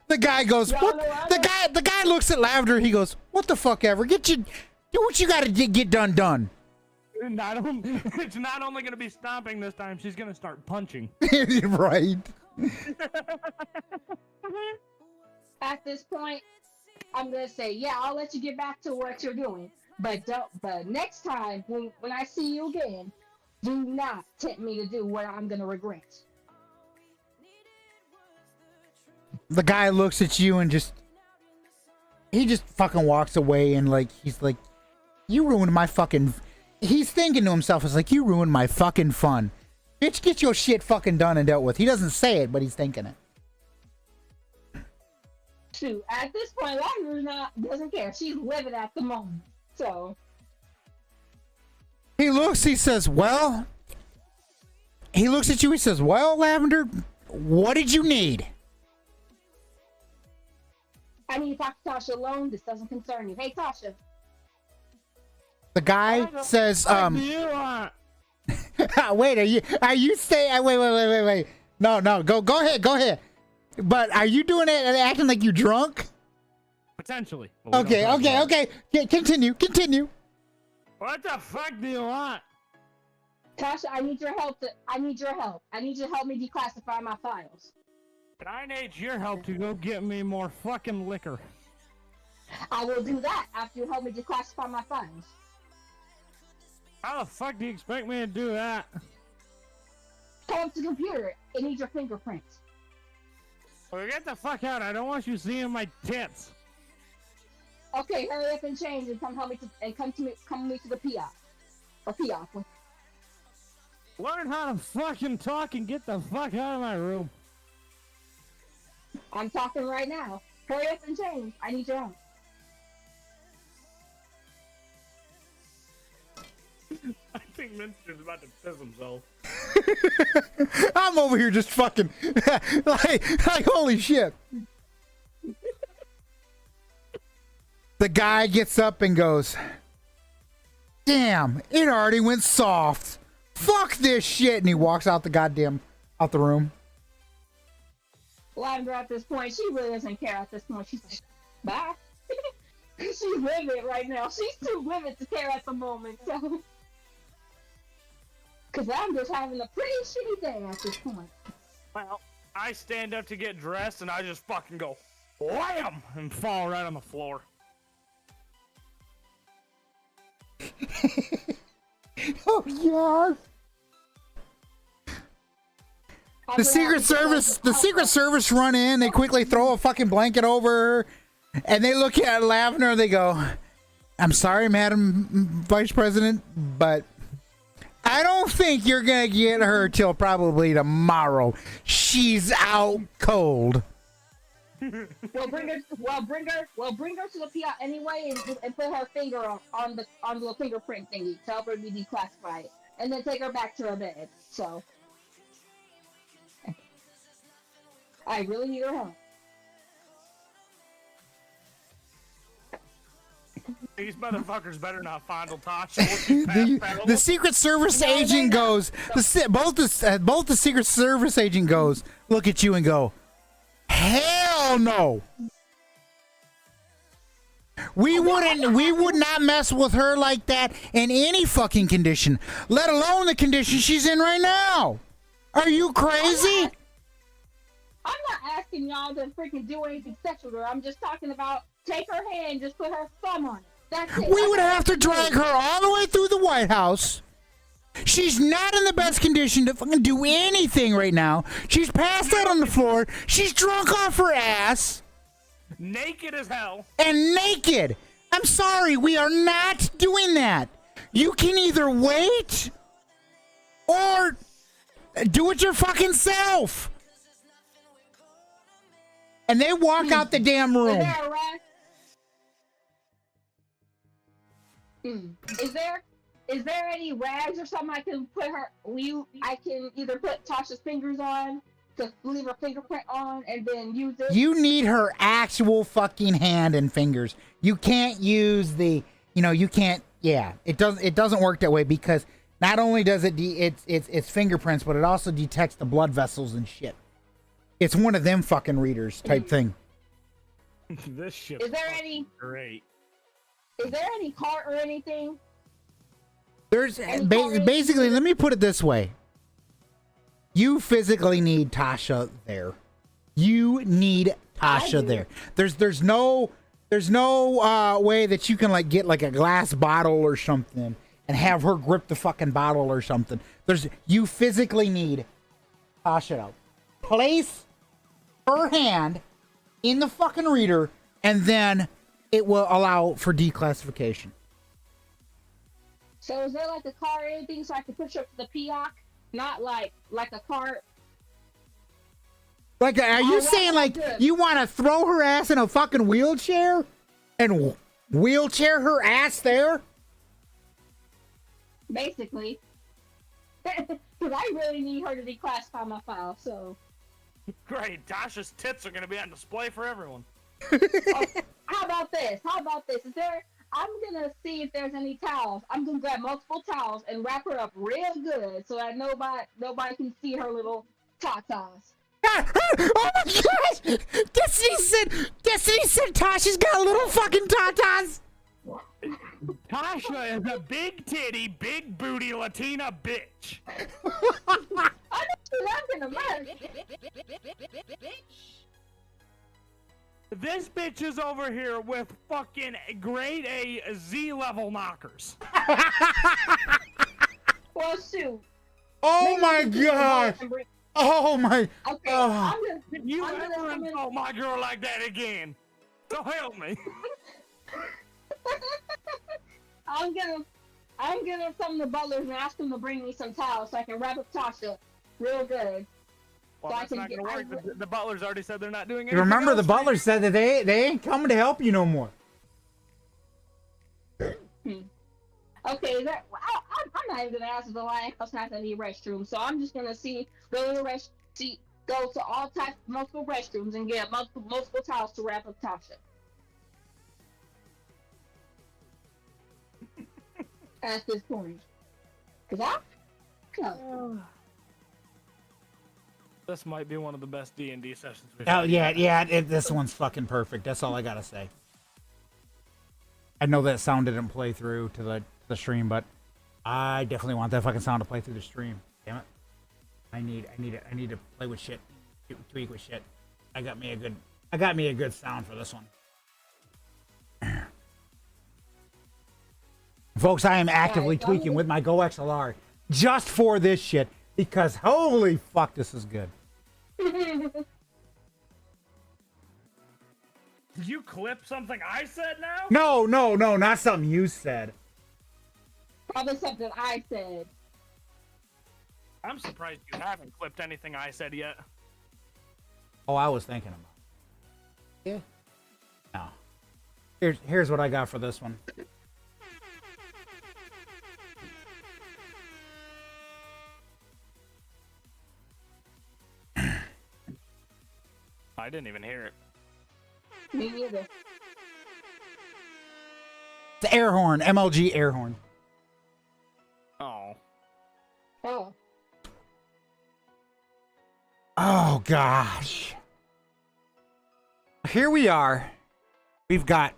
The guy goes, Y'all "What?" know other- The guy looks at Lavender. He goes, "What the fuck ever? Do what you gotta get done." It's not only going to be stomping this time, she's going to start punching. Right. At this point, I'm gonna say, yeah, I'll let you get back to what you're doing. But next time when I see you again, do not tempt me to do what I'm gonna regret. The guy looks at you and he just fucking walks away, and he's like, "You ruined my fucking." He's thinking to himself, it's like, "You ruined my fucking fun. Bitch, get your shit fucking done and dealt with." He doesn't say it, but he's thinking it. Shoot, at this point, Lavender doesn't care. She's living at the moment. So He looks at you, he says, "Well, Lavender, what did you need?" I need to talk to Tasha alone. This doesn't concern you. Hey, Tasha. The guy says, What do you want? wait, are you saying, wait. No, go ahead. But are you doing it and acting like you drunk? Potentially. But we don't Okay, talk okay, about it. okay. Yeah, continue. What the fuck do you want? Tasha, I need your help. I need your help. I need you to help me declassify my files. And I need your help to go get me more fucking liquor. I will do that after you help me declassify my files. How the fuck do you expect me to do that? Come up to the computer. It needs your fingerprints. Well, get the fuck out. I don't want you seeing my tits. Okay, hurry up and change and come help me come with me to the PIOC. Or PIOC. Learn how to fucking talk and get the fuck out of my room. I'm talking right now. Hurry up and change. I need your help. I think Minster's about to piss himself. I'm over here just fucking like holy shit. The guy gets up and goes, "Damn, it already went soft. Fuck this shit," and he walks out the room. Lavender at this point, she really doesn't care at this point. She's like, bye. She's livid right now. She's too livid to care at the moment, so. Because Lavender's having a pretty shitty day at this point. Well, I stand up to get dressed and I just fucking go wham and fall right on the floor. Oh yeah. The Secret Service run in, they quickly throw a fucking blanket over her, and they look at Lavender and they go, "I'm sorry, Madam Vice President, but I don't think you're gonna get her till probably tomorrow. She's out cold." Well, bring her to the PI anyway, and put her finger on the little fingerprint thingy. Tell her to be declassified, and then take her back to her bed. So, I really need her help. These motherfuckers better not fondle Tasha. The Secret Service agent goes. Both the Secret Service agent goes. Look at you and go, "Hell no. We would not mess with her like that in any fucking condition, let alone the condition she's in right now. Are you crazy?" I'm not asking y'all to freaking do anything sexual to her. I'm just talking about take her hand, just put her thumb on it. That's it. We would have to drag her all the way through the White House. She's not in the best condition to fucking do anything right now. She's passed out on the floor. She's drunk off her ass. Naked as hell. And naked. I'm sorry, we are not doing that. You can either wait or do it your fucking self. And they walk out the damn room. Is there any rags or something I can put her? I can either put Tasha's fingers on to leave her fingerprint on, and then use it. You need her actual fucking hand and fingers. You can't use the, you can't. Yeah, it doesn't work that way, because not only does it's fingerprints, but it also detects the blood vessels and shit. It's one of them fucking readers type thing. This shit. Is there any? Great. Is there any cart or anything? There's basically, let me put it this way. You physically need Tasha there. You need Tasha there. There's no way that you can like get like a glass bottle or something and have her grip the fucking bottle or something. You physically need Tasha out. Place her hand in the fucking reader, and then it will allow for declassification. So is there like a car or anything so I can push her up to the PIOC? Not like a car. Like, are you saying like you want to throw her ass in a fucking wheelchair and wheelchair her ass there? Basically. Because I really need her to declassify my file, so. Great, Tasha's tits are gonna be on display for everyone. How about this? I'm gonna see if there's any towels. I'm gonna grab multiple towels and wrap her up real good so that nobody can see her little tatas. Oh my gosh! Destiny said Tasha's got little fucking tatas. Tasha is a big titty, big booty Latina bitch. I'm gonna murder. This bitch is over here with fucking grade A Z level knockers. Well, shoot. Oh my gosh! Oh my! Okay, Oh. I'm gonna. If you I'm gonna ever come in- insult my girl like that again, so help me. I'm gonna summon the butlers and ask them to bring me some towels so I can wrap up Tasha real good. Well, So I that's can not gonna get- work. The butlers already said they're not doing You anything. remember the else. butler said that they ain't coming to help you no more. Okay, is that? I'm not even gonna ask if the lion house has any restrooms, so I'm just gonna go to all types, multiple restrooms, and get multiple towels to wrap up Tasha. At this point, cause no. This might be one of the best D&D sessions we've Oh had. yeah. This one's fucking perfect. That's all I gotta say. I know that sound didn't play through to the stream, but I definitely want that fucking sound to play through the stream. Damn it! I need to play with shit, tweak with shit. I got me a good sound for this one. Folks, I am actively tweaking with my Go XLR just for this shit because holy fuck, this is good. Did you clip something I said now? No, not something you said. Probably something I said. I'm surprised you haven't clipped anything I said yet. Oh, I was thinking about it. Yeah. No. Here's what I got for this one. I didn't even hear it. Me neither. The air horn, MLG air horn. Oh. Oh. Oh gosh. Here we are. We've got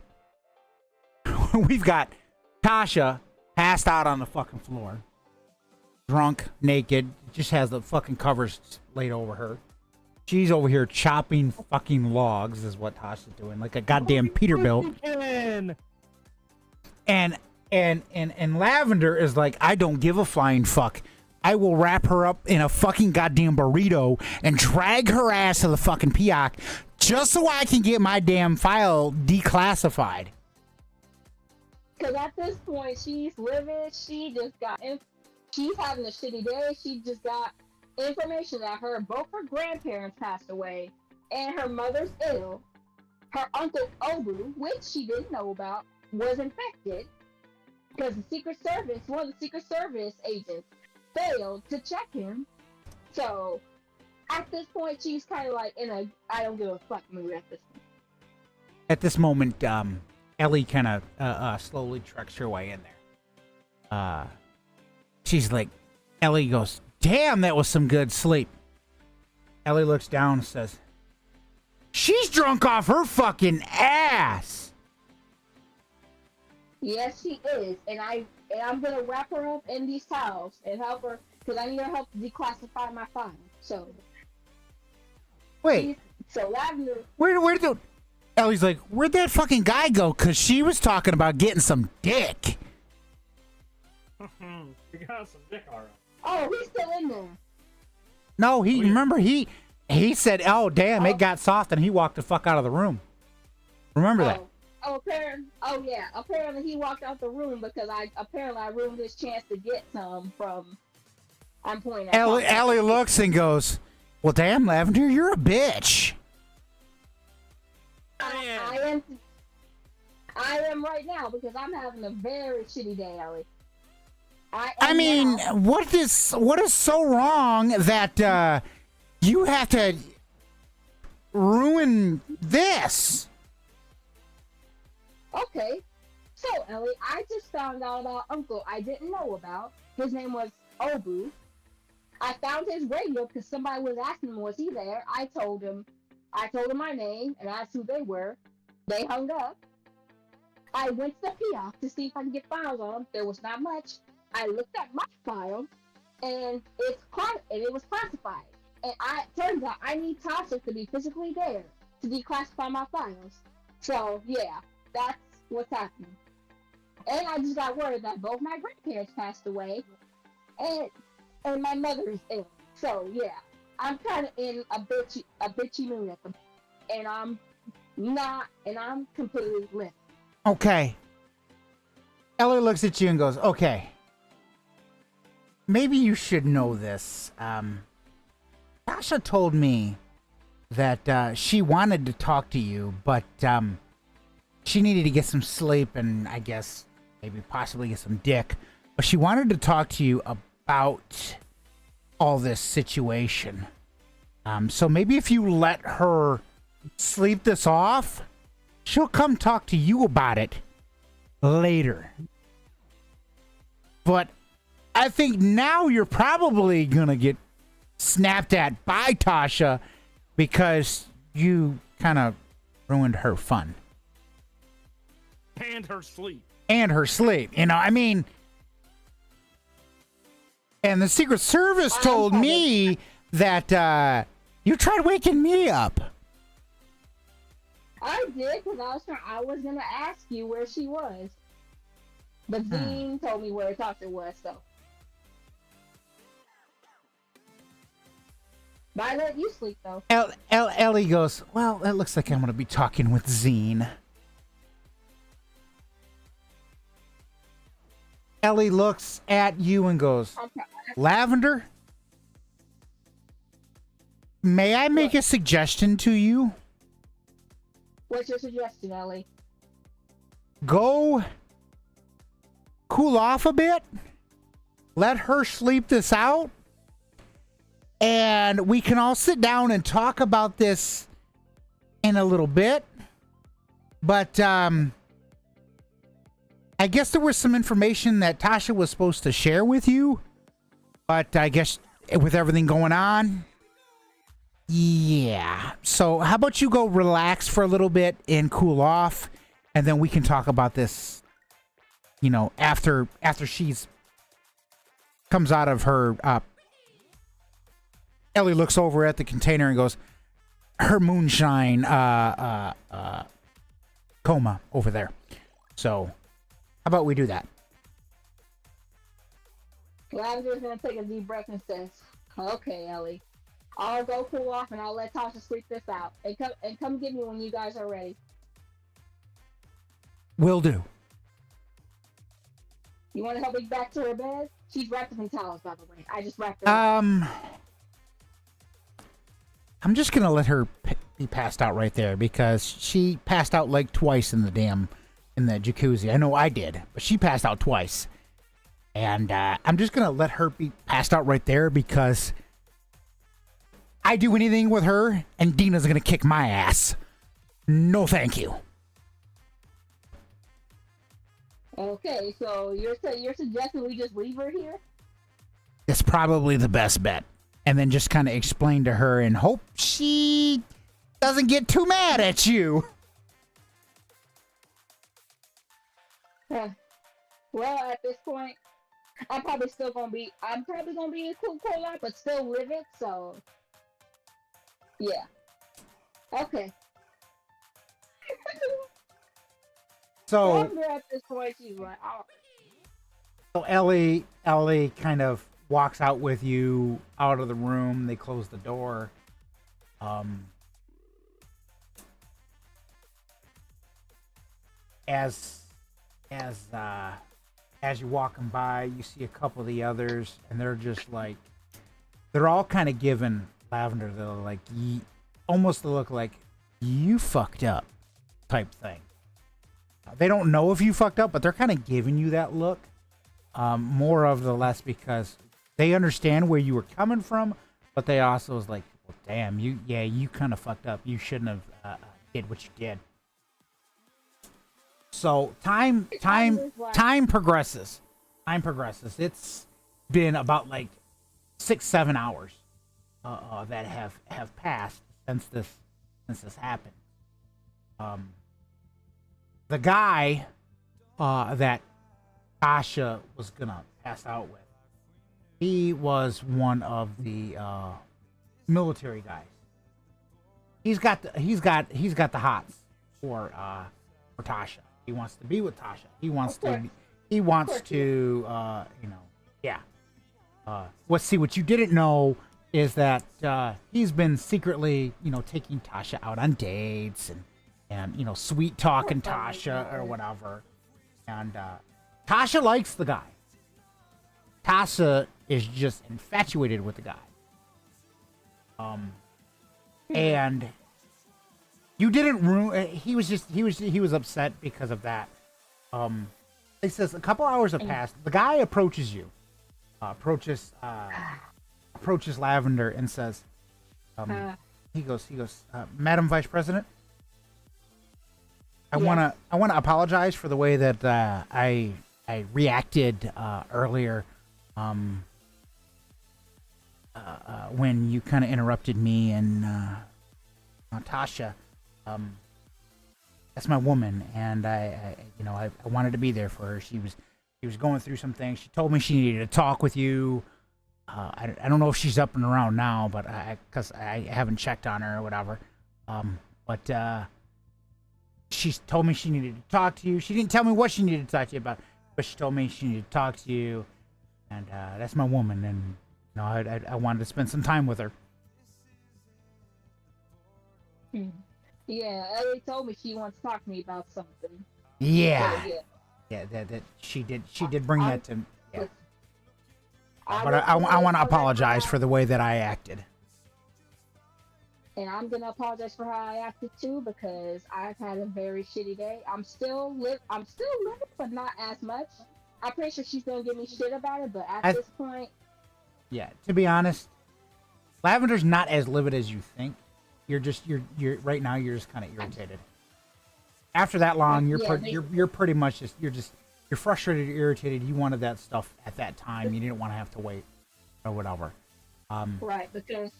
Tasha passed out on the fucking floor. Drunk, naked, just has the fucking covers laid over her. She's over here chopping fucking logs is what Tasha's doing, like a goddamn Peterbilt. And Lavender is like, I don't give a flying fuck. I will wrap her up in a fucking goddamn burrito and drag her ass to the fucking PIOC just so I can get my damn file declassified. Because at this point, she's livid. She's having a shitty day. She just got information that both her grandparents passed away and her mother's ill. Her uncle Obu, which she didn't know about, was infected because one of the Secret Service agents failed to check him. So at this point, she's kind of like in a I don't give a fuck mood at this point. At this moment, Ellie kind of slowly treks her way in there. She's like, Ellie goes, damn, that was some good sleep. Ellie looks down and says, she's drunk off her fucking ass. Yes, she is, and I'm gonna wrap her up in these towels and help her because I need her help to declassify my file. So Wait, Lavender. where did Ellie's like, where'd that fucking guy go? Because she was talking about getting some dick. You got some dick alright. Oh, he's still in there. No, remember he said, oh damn, it got soft, and he walked the fuck out of the room. Remember that? Apparently he walked out the room because I ruined his chance to get some from. I'm pointing at Ellie looks and goes, well damn, Lavender, you're a bitch. I am right now because I'm having a very shitty day, Ellie. I mean, what is so wrong that you have to ruin this? Okay, so Ellie, I just found out about Uncle I didn't know about. His name was Obu. I found his radio because somebody was asking him, was he there? I told him my name and asked who they were. They hung up. I went to the kiosk to see if I could get files on him. There was not much. I looked at my file, and it was classified. And turns out I need Tasha to be physically there to declassify my files. So yeah, that's what's happening. And I just got word that both my grandparents passed away, and my mother is ill. So yeah, I'm kind of in a bitchy mood at the moment, and I'm completely lit. Okay. Ellie looks at you and goes, okay. Maybe you should know this. Tasha told me that she wanted to talk to you, but she needed to get some sleep and I guess maybe possibly get some dick. But she wanted to talk to you about all this situation. So maybe if you let her sleep this off, she'll come talk to you about it later. But I think now you're probably gonna get snapped at by Tasha because you kind of ruined her fun. And her sleep. And her sleep. You know, I mean, and the Secret Service told me that you tried waking me up. I did because I was gonna ask you where she was, but Dean told me where Tasha was. So, but I let you sleep though. Ellie goes, well, it looks like I'm gonna be talking with Zine. Ellie looks at you and goes, Lavender, may I make a suggestion to you? What's your suggestion, Ellie? Go cool off a bit. Let her sleep this out. And we can all sit down and talk about this in a little bit. But I guess there was some information that Tasha was supposed to share with you. But I guess with everything going on, yeah. So how about you go relax for a little bit and cool off, and then we can talk about this, you know, after she's comes out of her Ellie looks over at the container and goes, her moonshine coma over there. So how about we do that? Lavender's gonna take a deep breath and says, okay, Ellie. I'll go cool off and I'll let Tasha sleep this out. And come get me when you guys are ready. Will do. You want to help me back to her bed? She's wrapped up in towels, by the way. I just wrapped her. I'm just gonna let her be passed out right there because she passed out like twice in the jacuzzi. I know I did, but she passed out twice. And I'm just gonna let her be passed out right there because I do anything with her, and Dina's gonna kick my ass. No, thank you. Okay, so you're suggesting we just leave her here? It's probably the best bet. And then just kind of explain to her and hope she doesn't get too mad at you. Well, at this point, I'm probably gonna be a cool lot, but still live it. So, yeah. Okay. So at this point, she's like, oh. So Ellie kind of walks out with you out of the room. They close the door. As you're walking by, you see a couple of the others, and they're just like, they're all kind of giving Lavender the like, almost the look like you fucked up type thing. They don't know if you fucked up, but they're kind of giving you that look. More of the less because they understand where you were coming from, but they also was like, well, damn, you kind of fucked up. You shouldn't have did what you did. So time progresses. Time progresses. It's been about like 6-7 hours that have passed since this happened. The guy that Tasha was gonna pass out with, he was one of the military guys. He's got the hots for Tasha. He wants to be with Tasha. He wants to yeah. What you didn't know is that he's been secretly, taking Tasha out on dates and sweet talking Tasha or whatever. And Tasha likes the guy. Tasha is just infatuated with the guy. And you didn't ruin. He was upset because of that. He says a couple hours have passed. The guy approaches you, approaches Lavender and says, he goes, Madam Vice President, I wanna apologize for the way that I reacted earlier, when you kind of interrupted me and Tasha. That's my woman, and I wanted to be there for her. She was going through some things. She told me she needed to talk with you. I don't know if she's up and around now, but because I haven't checked on her or whatever. But she told me she needed to talk to you. She didn't tell me what she needed to talk to you about, but she told me she needed to talk to you, and that's my woman, and I wanted to spend some time with her. Yeah, Ellie told me she wants to talk to me about something. Yeah. So, Yeah, that she did bring that to me. Yeah. I But I want to apologize for the way that I acted. And I'm gonna apologize for how I acted too, because I've had a very shitty day. I'm still living, but not as much. I'm pretty sure she's gonna give me shit about it, but at this point, yeah. To be honest, Lavender's not as livid as you think. You're right now. You're just kind of irritated. After that long, you're pretty much just you're frustrated, irritated. You wanted that stuff at that time. You didn't want to have to wait or whatever. Right, because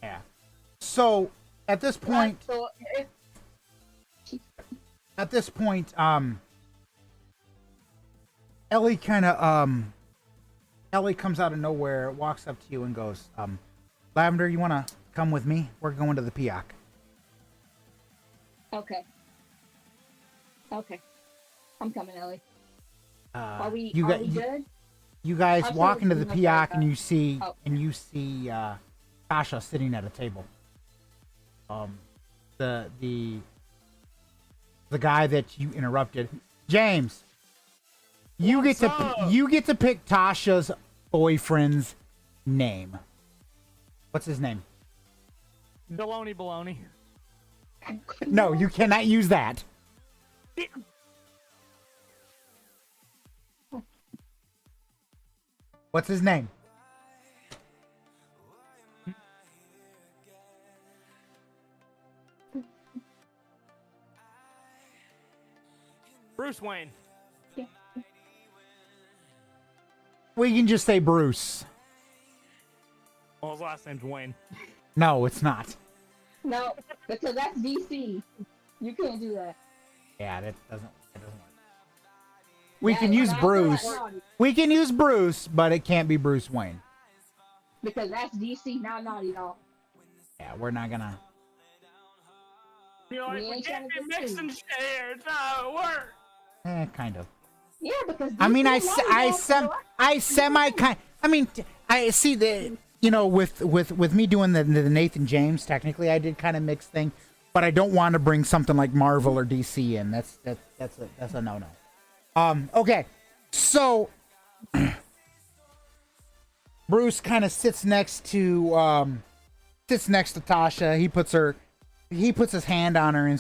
yeah. So at this point, Ellie comes out of nowhere, walks up to you and goes, Lavender, you want to come with me? We're going to the Piak. Okay. I'm coming, Ellie. Are we good? You guys I'll walk show into you the my Piak bag. and you see Oh. Tasha sitting at a table. The guy that you interrupted, James. You get to pick Tasha's boyfriend's name. What's his name? Deloney baloney. No, you cannot use that. What's his name? Bruce Wayne. We can just say Bruce. Well, his last name's Wayne. No, it's not. No, because that's DC. You can't do that. Yeah, that doesn't work. We Yeah, can use I feel Bruce. like naughty, We can use Bruce, but it can't be Bruce Wayne. because that's DC, not Naughty Dog. Yeah, we're not gonna. You're like, We we ain't can't be trying to get mixing shit here. It's not how it works. Kind of. Yeah, because I mean, DC I semi kind. I mean, I see the with me doing the Nathan James. Technically, I did kind of mix thing, but I don't want to bring something like Marvel or DC in. That's a no. Okay, so Bruce kind of sits next to Tasha. He puts his hand on her and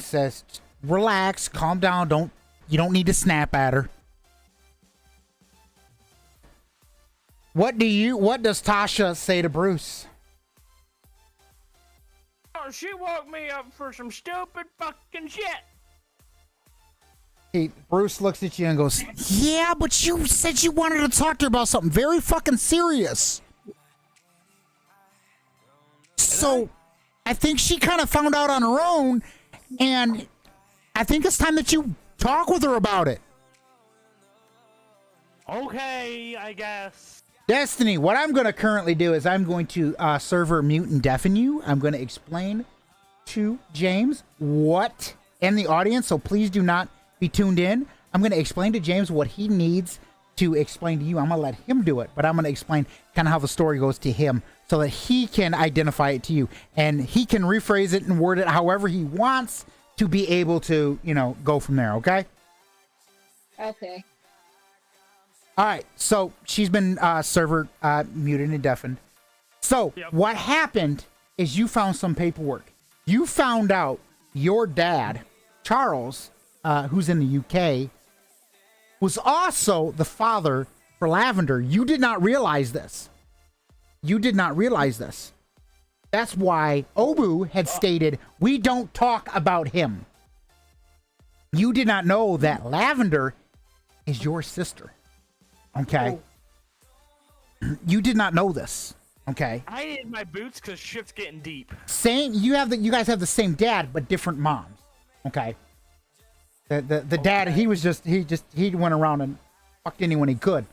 says, relax, calm down. You don't need to snap at her. What does Tasha say to Bruce? Oh, she woke me up for some stupid fucking shit. Bruce looks at you and goes, "Yeah, but you said you wanted to talk to her about something very fucking serious." So, I think she kind of found out on her own, and I think it's time that you talk with her about it. Okay, I guess. Destiny, what I'm going to currently do is I'm going to server mute and deafen you. I'm going to explain to James what, and the audience, so please do not be tuned in. I'm going to explain to James what he needs to explain to you. I'm going to let him do it, but I'm going to explain kind of how the story goes to him so that he can identify it to you, and he can rephrase it and word it however he wants to be able to, you know, go from there, okay? Okay. All right, so she's been server muted and deafened. So what happened is you found some paperwork. You found out your dad, Charles, who's in the UK, was also the father for Lavender. You did not realize this. You did not realize this. That's why Obu had stated, we don't talk about him. You did not know that Lavender is your sister. Okay. You did not know this. Okay. I needed my boots because shit's getting deep. Same. You guys have the same dad, but different moms. Okay. The dad, he went around and fucked anyone he could.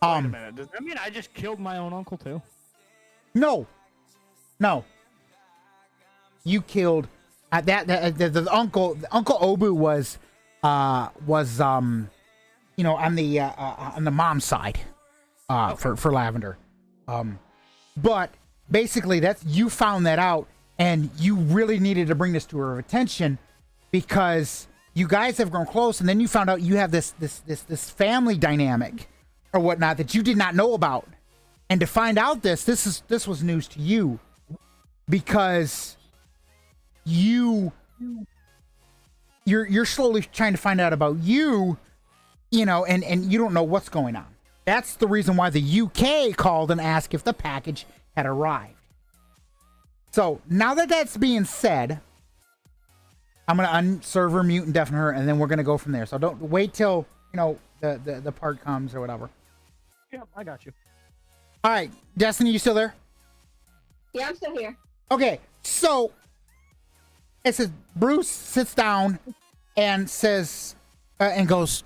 Wait a minute. Does that mean I just killed my own uncle too? No. You killed the uncle. Uncle Obu was you know, on the mom's side, for Lavender, but basically that's, you found that out, and you really needed to bring this to her attention because you guys have grown close, and then you found out you have this family dynamic or whatnot that you did not know about, and to find out this was news to you because you're slowly trying to find out about you. You know, and you don't know what's going on. That's the reason why the UK called and asked if the package had arrived. So now that that's being said, I'm going to unserver, mute, and deafen her, and then we're going to go from there. So don't wait till, you know, the part comes or whatever. Yep, I got you. All right, Destiny, you still there? Yeah, I'm still here. Okay, so it says Bruce sits down and says, and goes,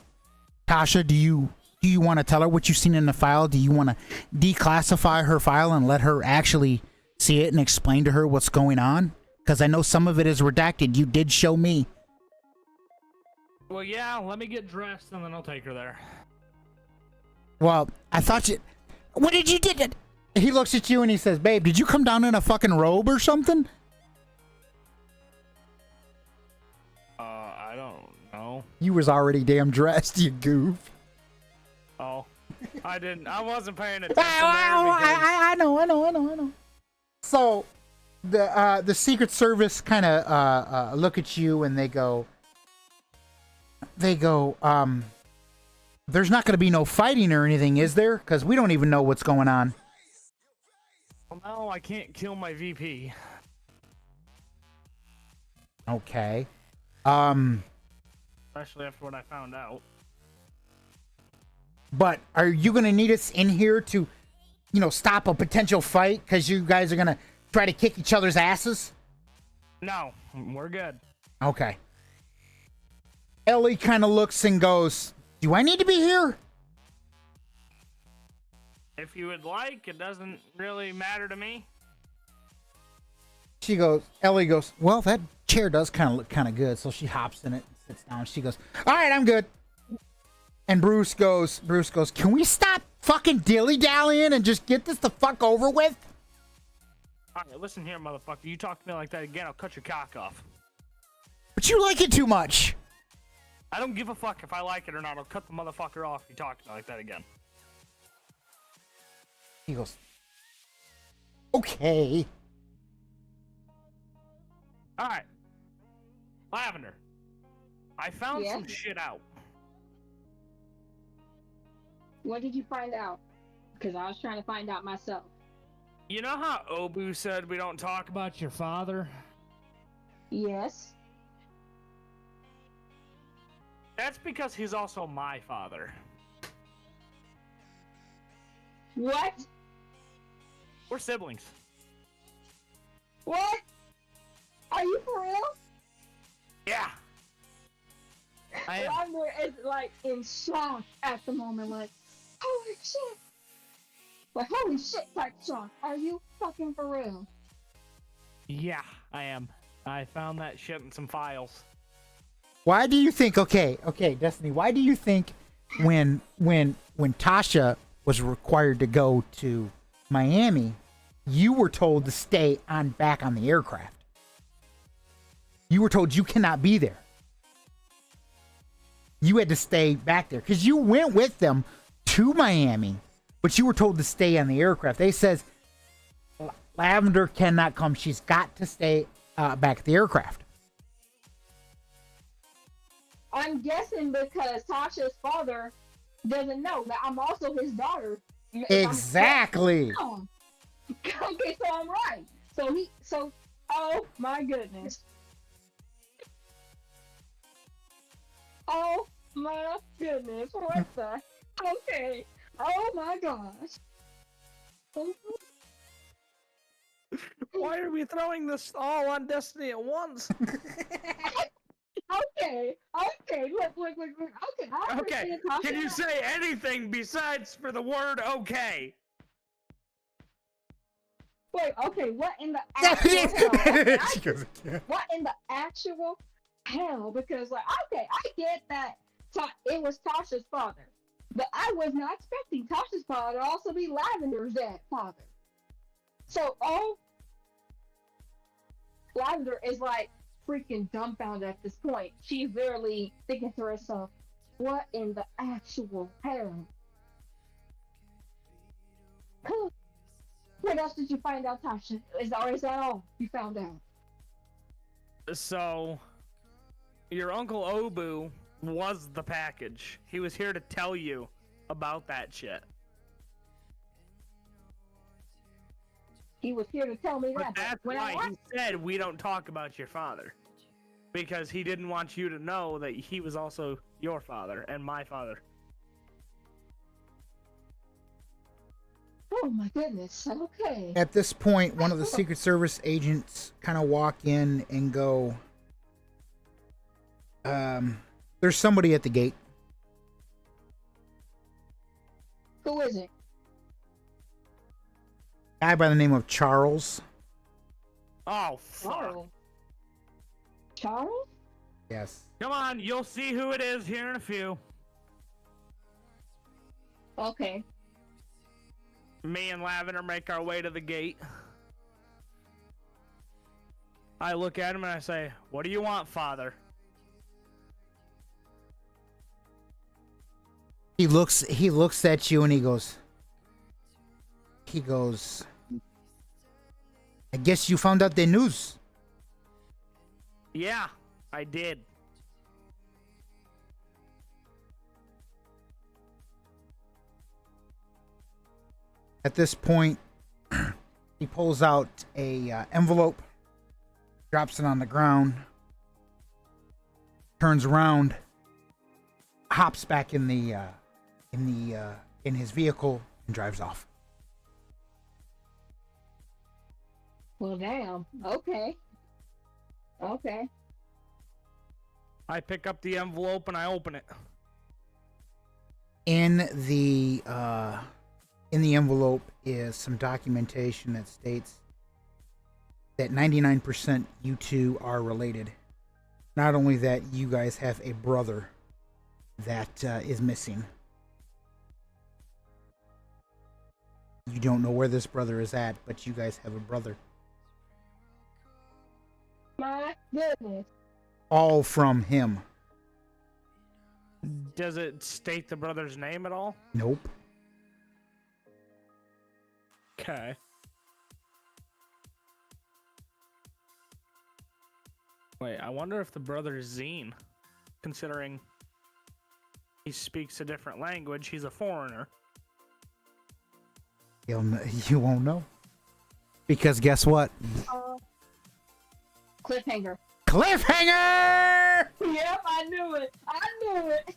Tasha, do you want to tell her what you've seen in the file? Do you want to declassify her file and let her actually see it and explain to her what's going on? Because I know some of it is redacted. You did show me. Well, yeah, let me get dressed and then I'll take her there. Well, I thought you... What did you do? He looks at you and he says, babe, did you come down in a fucking robe or something? I don't know. You was already damn dressed, you goof. Oh, I wasn't paying attention. I know. So, the Secret Service kind of look at you and they go, there's not going to be no fighting or anything, is there? Because we don't even know what's going on. Well, no, I can't kill my VP. Okay. Especially after what I found out. But are you going to need us in here to, you know, stop a potential fight? Because you guys are going to try to kick each other's asses? No, we're good. Okay. Ellie kind of looks and goes, do I need to be here? If you would like, it doesn't really matter to me. Ellie goes, well, that chair does kind of look kind of good. So she hops in it and sits down. She goes, all right, I'm good. And Bruce goes, can we stop fucking dilly-dallying and just get this the fuck over with? All right, listen here, motherfucker. You talk to me like that again, I'll cut your cock off. But you like it too much. I don't give a fuck if I like it or not. I'll cut the motherfucker off if you talk to me like that again. He goes, okay. All right. Lavender, I found some shit out. What did you find out? Because I was trying to find out myself. You know how Obu said we don't talk about your father? Yes. That's because he's also my father. What? We're siblings. What? Are you for real? Yeah. I am. Lavender is like in shock at the moment, like, holy shit! Like, holy shit type shock. Are you fucking for real? Yeah, I am. I found that shit in some files. Why do you think? Okay, Destiny. Why do you think when Tasha was required to go to Miami, you were told to stay back on the aircraft? You were told you cannot be there. You had to stay back there because you went with them to Miami, but you were told to stay on the aircraft. They says Lavender cannot come. She's got to stay back at the aircraft. I'm guessing because Tasha's father doesn't know that I'm also his daughter. Exactly. Okay, so I'm right. So, oh my goodness. Oh my goodness, what the? Okay. Oh my gosh. Why are we throwing this all on Destiny at once? Okay, look. Okay, I Okay, understand Tasha. can you say anything besides for the word okay? Wait, okay, what in the actual hell? She goes, "Yeah." What in the actual hell? Because, like, okay, I get that it was Tasha's father, but I was not expecting Tasha's father to also be Lavender's father. So, Lavender is like freaking dumbfounded at this point. She's literally thinking to herself, what in the actual hell? What else did you find out, Tasha? Is that all you found out? So, your Uncle Obu was the package. He was here to tell you about that shit. He was here to tell me But that. that's why he said we don't talk about your father. Because he didn't want you to know that he was also your father and my father. Oh my goodness, okay. At this point, one of the Secret Service agents kind of walk in and go, there's somebody at the gate. Who is it? Guy by the name of Charles. Oh, fuck. Charles? Charles? Yes. Come on, you'll see who it is here in a few. Okay. Me and Lavender make our way to the gate. I look at him and I say, "What do you want, father?" He looks at you and he goes, I guess you found out the news. Yeah, I did. At this point, he pulls out a envelope, drops it on the ground, turns around, hops back in his vehicle, and drives off. Well, damn. Okay. I pick up the envelope and I open it. In the envelope is some documentation that states that 99% you two are related. Not only that, you guys have a brother that is missing. You don't know where this brother is at, but you guys have a brother. My goodness. All from him. Does it state the brother's name at all? Nope. Okay. Wait, I wonder if the brother is Zine, considering he speaks a different language. He's a foreigner. You won't know. Because guess what? Cliffhanger. Cliffhanger! Yep, I knew it. I knew it.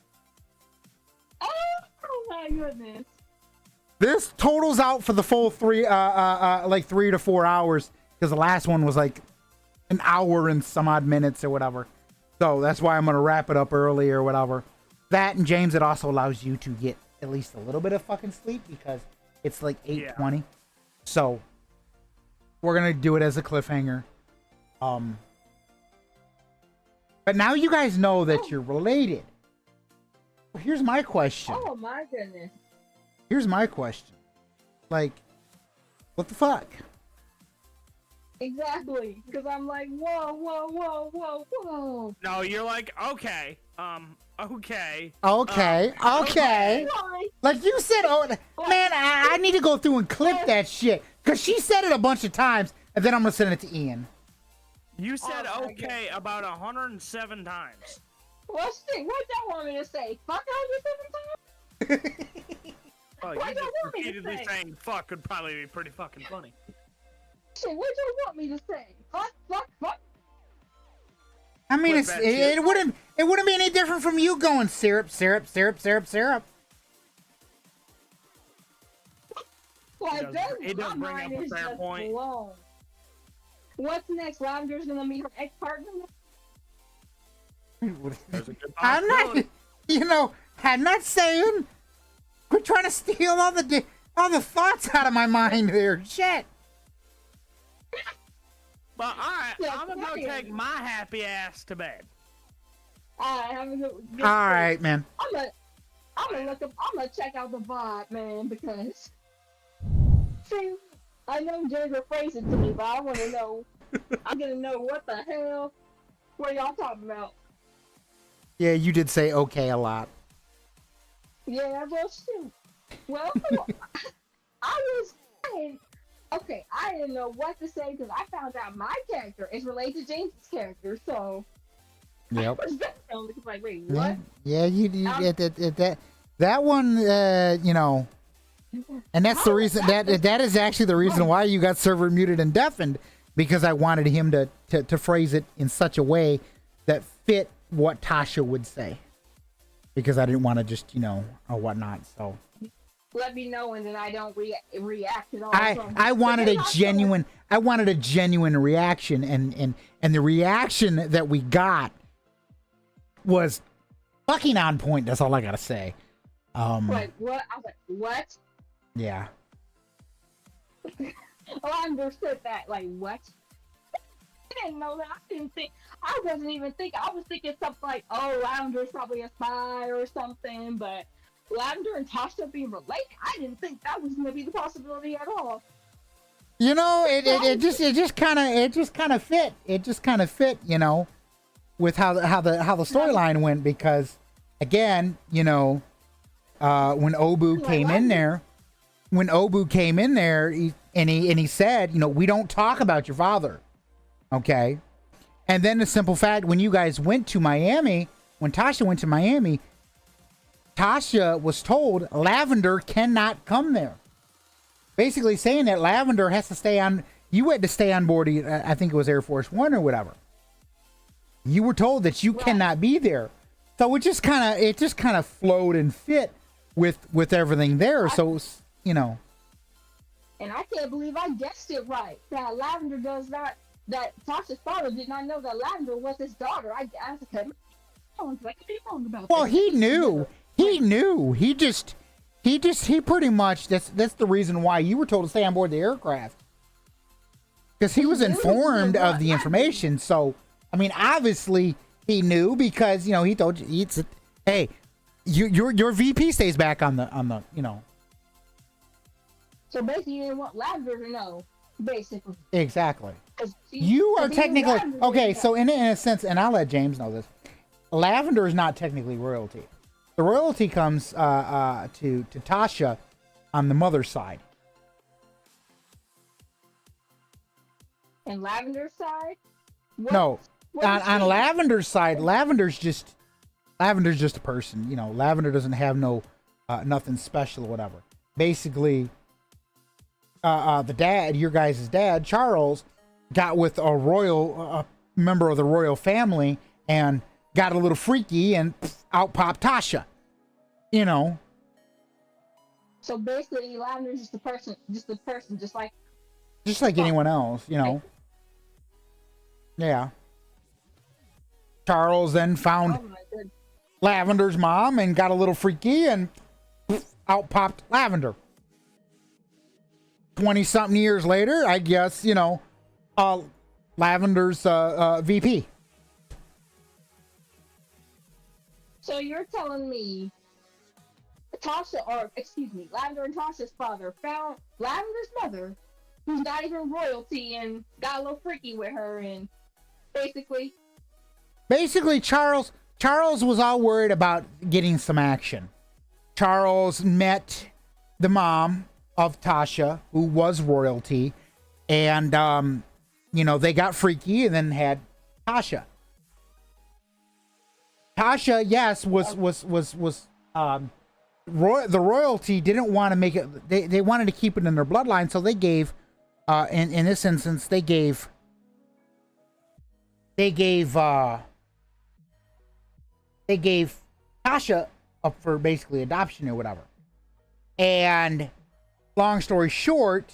Oh my goodness. This totals out for the full like 3 to 4 hours, because the last one was like an hour and some odd minutes or whatever. So that's why I'm gonna wrap it up early or whatever. That, and James, it also allows you to get at least a little bit of fucking sleep because it's like 8:20. Yeah. So we're gonna do it as a cliffhanger. But now you guys know that you're related. Well, here's my question. Oh my goodness. Here's my question. Like, what the fuck? Exactly. Because I'm like, whoa, whoa, whoa, whoa, whoa. No, you're like, okay. Okay. Okay. Like you said, oh, man, I need to go through and clip that shit. Because she said it a bunch of times, and then I'm going to send it to Ian. You said okay about 107 times. What y'all want me to say? Fuck 107 times? Well, you just repeatedly saying fuck could probably be pretty fucking funny. Shit, what y'all want me to say? Fuck, fuck, fuck. I mean, it wouldn't be any different from you going syrup, syrup, syrup, syrup, syrup. Like, it does bring up a fair point. Blown. What's next? Lavender's gonna meet her ex-partner? I'm not saying. Quit trying to steal all the thoughts out of my mind there. Shit. But alright, I'm gonna go take my happy ass to bed. Alright, have a good Alright, man. I'm gonna check out the vibe, man, because see, I know James will phrase it to me, but I wanna know. I'm gonna know what the hell. What y'all talking about? Yeah, you did say okay a lot. Yeah, well, shoot. Well, I was saying, okay, I didn't know what to say because I found out my character is related to James's character, so. Yep. I was like, wait, what? Yeah, that one, you know, and that's the reason that is actually the reason why you got server muted and deafened, because I wanted him to phrase it in such a way that fit what Tasha would say, because I didn't want to just, you know, or whatnot. So let me know, and then I don't react at all. I wanted a genuine reaction, and the reaction that we got was fucking on point. That's all I gotta say. Like what? I was like, what? Yeah. I understood that. Like what? I didn't know that. I wasn't even thinking. I was thinking something like, oh, Lavender's probably a spy or something. But Lavender and Tasha being related, I didn't think that was gonna be the possibility at all. You know, it just kind of fit. It just kind of fit, you know, with how the storyline went, because again, you know, when Obu came in there, he said, you know, we don't talk about your father, okay? And then the simple fact, when you guys went to Miami, when Tasha went to Miami, Tasha was told Lavender cannot come there. Basically saying that Lavender has to stay on, you had to stay on board, I think it was Air Force One or whatever. You were told that you cannot be there. So it just kind of flowed and fit with everything there. So, you know. And I can't believe I guessed it right. That Lavender that Tasha's father did not know that Lavender was his daughter. I asked him. I was like, what are you wrong about? Well, he knew. He knew. He pretty much, that's the reason why you were told to stay on board the aircraft. Because he was informed of the information. So, I mean, obviously he knew, because, you know, he told you, hey, your VP stays back on the, you know. So basically you didn't want Lavender to know, basically. Exactly. You are technically, okay, so in a sense, and I'll let James know this, Lavender is not technically royalty. The royalty comes to Tasha on the mother's side. And Lavender's side? No, on Lavender's side, Lavender's just a person. You know, Lavender doesn't have nothing special or whatever. Basically, the dad, your guys' dad, Charles, got with a royal member of the royal family and got a little freaky, and out popped Tasha. You know. So basically, Lavender's just a person, just like anyone else, you know. Yeah. Charles then found oh my goodness. Lavender's mom and got a little freaky, and out popped Lavender. 20-something years later, I guess, you know, Lavender's VP. So you're telling me Lavender and Tasha's father found Lavender's mother, who's not even royalty, and got a little freaky with her, and basically Charles was all worried about getting some action. Charles met the mom of Tasha, who was royalty, and you know, they got freaky and then had Tasha. Tasha, yes, the royalty didn't want to make it. They wanted to keep it in their bloodline, so they gave, in this instance, they gave Tasha up for basically adoption or whatever. And long story short,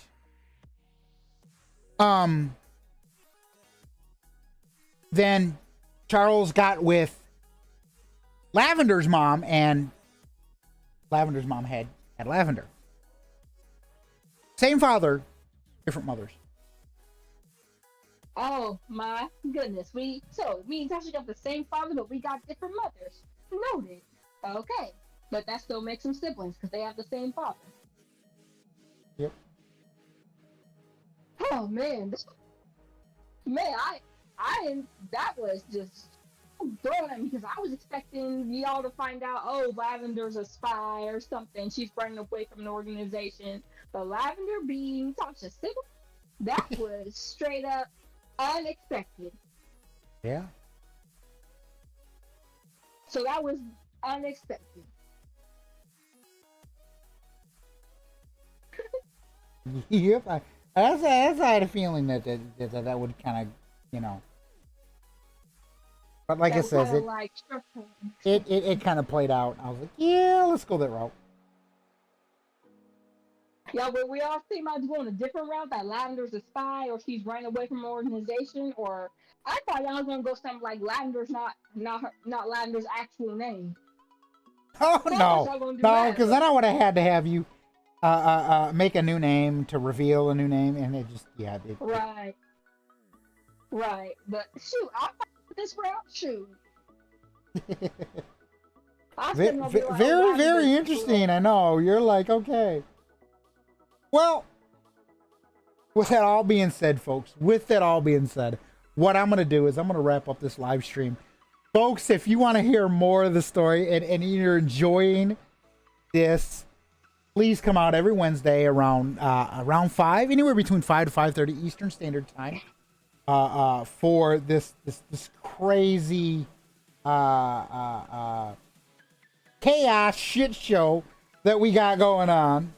then Charles got with Lavender's mom, and Lavender's mom had Lavender. Same father, different mothers. oh my goodness, me and Tasha got the same father, but we got different mothers. Noted. Okay, but that still makes them siblings because they have the same father. Yep. Oh man, that was just throwing at me because I was expecting y'all to find out, oh, Lavender's a spy or something. She's running away from an organization. But Lavender being Tasha's sibling, that was straight up unexpected. Yeah. So that was unexpected. Yep. I had a feeling that would kind of, you know. But like I said, it kind of played out. I was like, yeah, let's go that route. Yeah, but we all think about going a different route, that Lavender's a spy or she's running away from an organization, or I thought y'all was gonna go something like Lavender's not Lavender's actual name. Oh no, because then I would have had to have you make a new name to reveal a new name, and it just right. But shoot, I thought this route, shoot. Very interesting. I know you're like, okay. Well, with that all being said, folks, what I'm going to do is I'm going to wrap up this live stream. Folks, if you want to hear more of the story and you're enjoying this, please come out every Wednesday around 5, anywhere between 5 to 5:30 Eastern Standard Time, for this crazy chaos shit show that we got going on.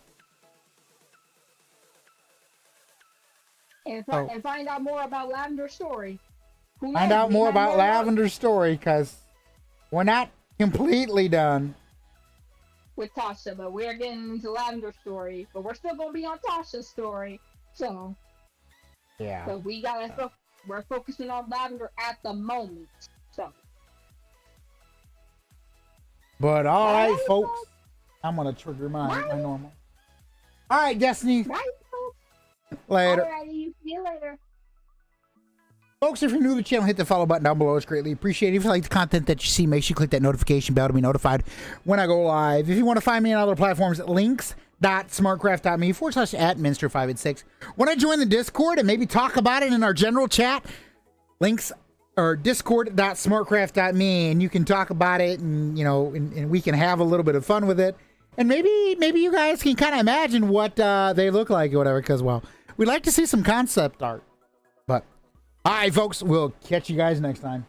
And find out more about Lavender's story. Find out more about Lavender's story, because we're not completely done with Tasha, but we're getting into Lavender's story. But we're still going to be on Tasha's story. So, yeah. So we're focusing on Lavender at the moment. So. But all right, folks. I'm going to trigger my normal. All right, Destiny. Bye. Later. Alrighty, see you later. Folks, if you're new to the channel, hit the follow button down below. It's greatly appreciated. If you like the content that you see, make sure you click that notification bell to be notified when I go live. If you want to find me on other platforms, links.smartcraft.me/@Minster586. When I join the Discord and maybe talk about it in our general chat, links or discord.smartcraft.me, and you can talk about it, and and we can have a little bit of fun with it. And maybe you guys can kind of imagine what they look like or whatever, because, well, we'd like to see some concept art. But, all right, folks, we'll catch you guys next time.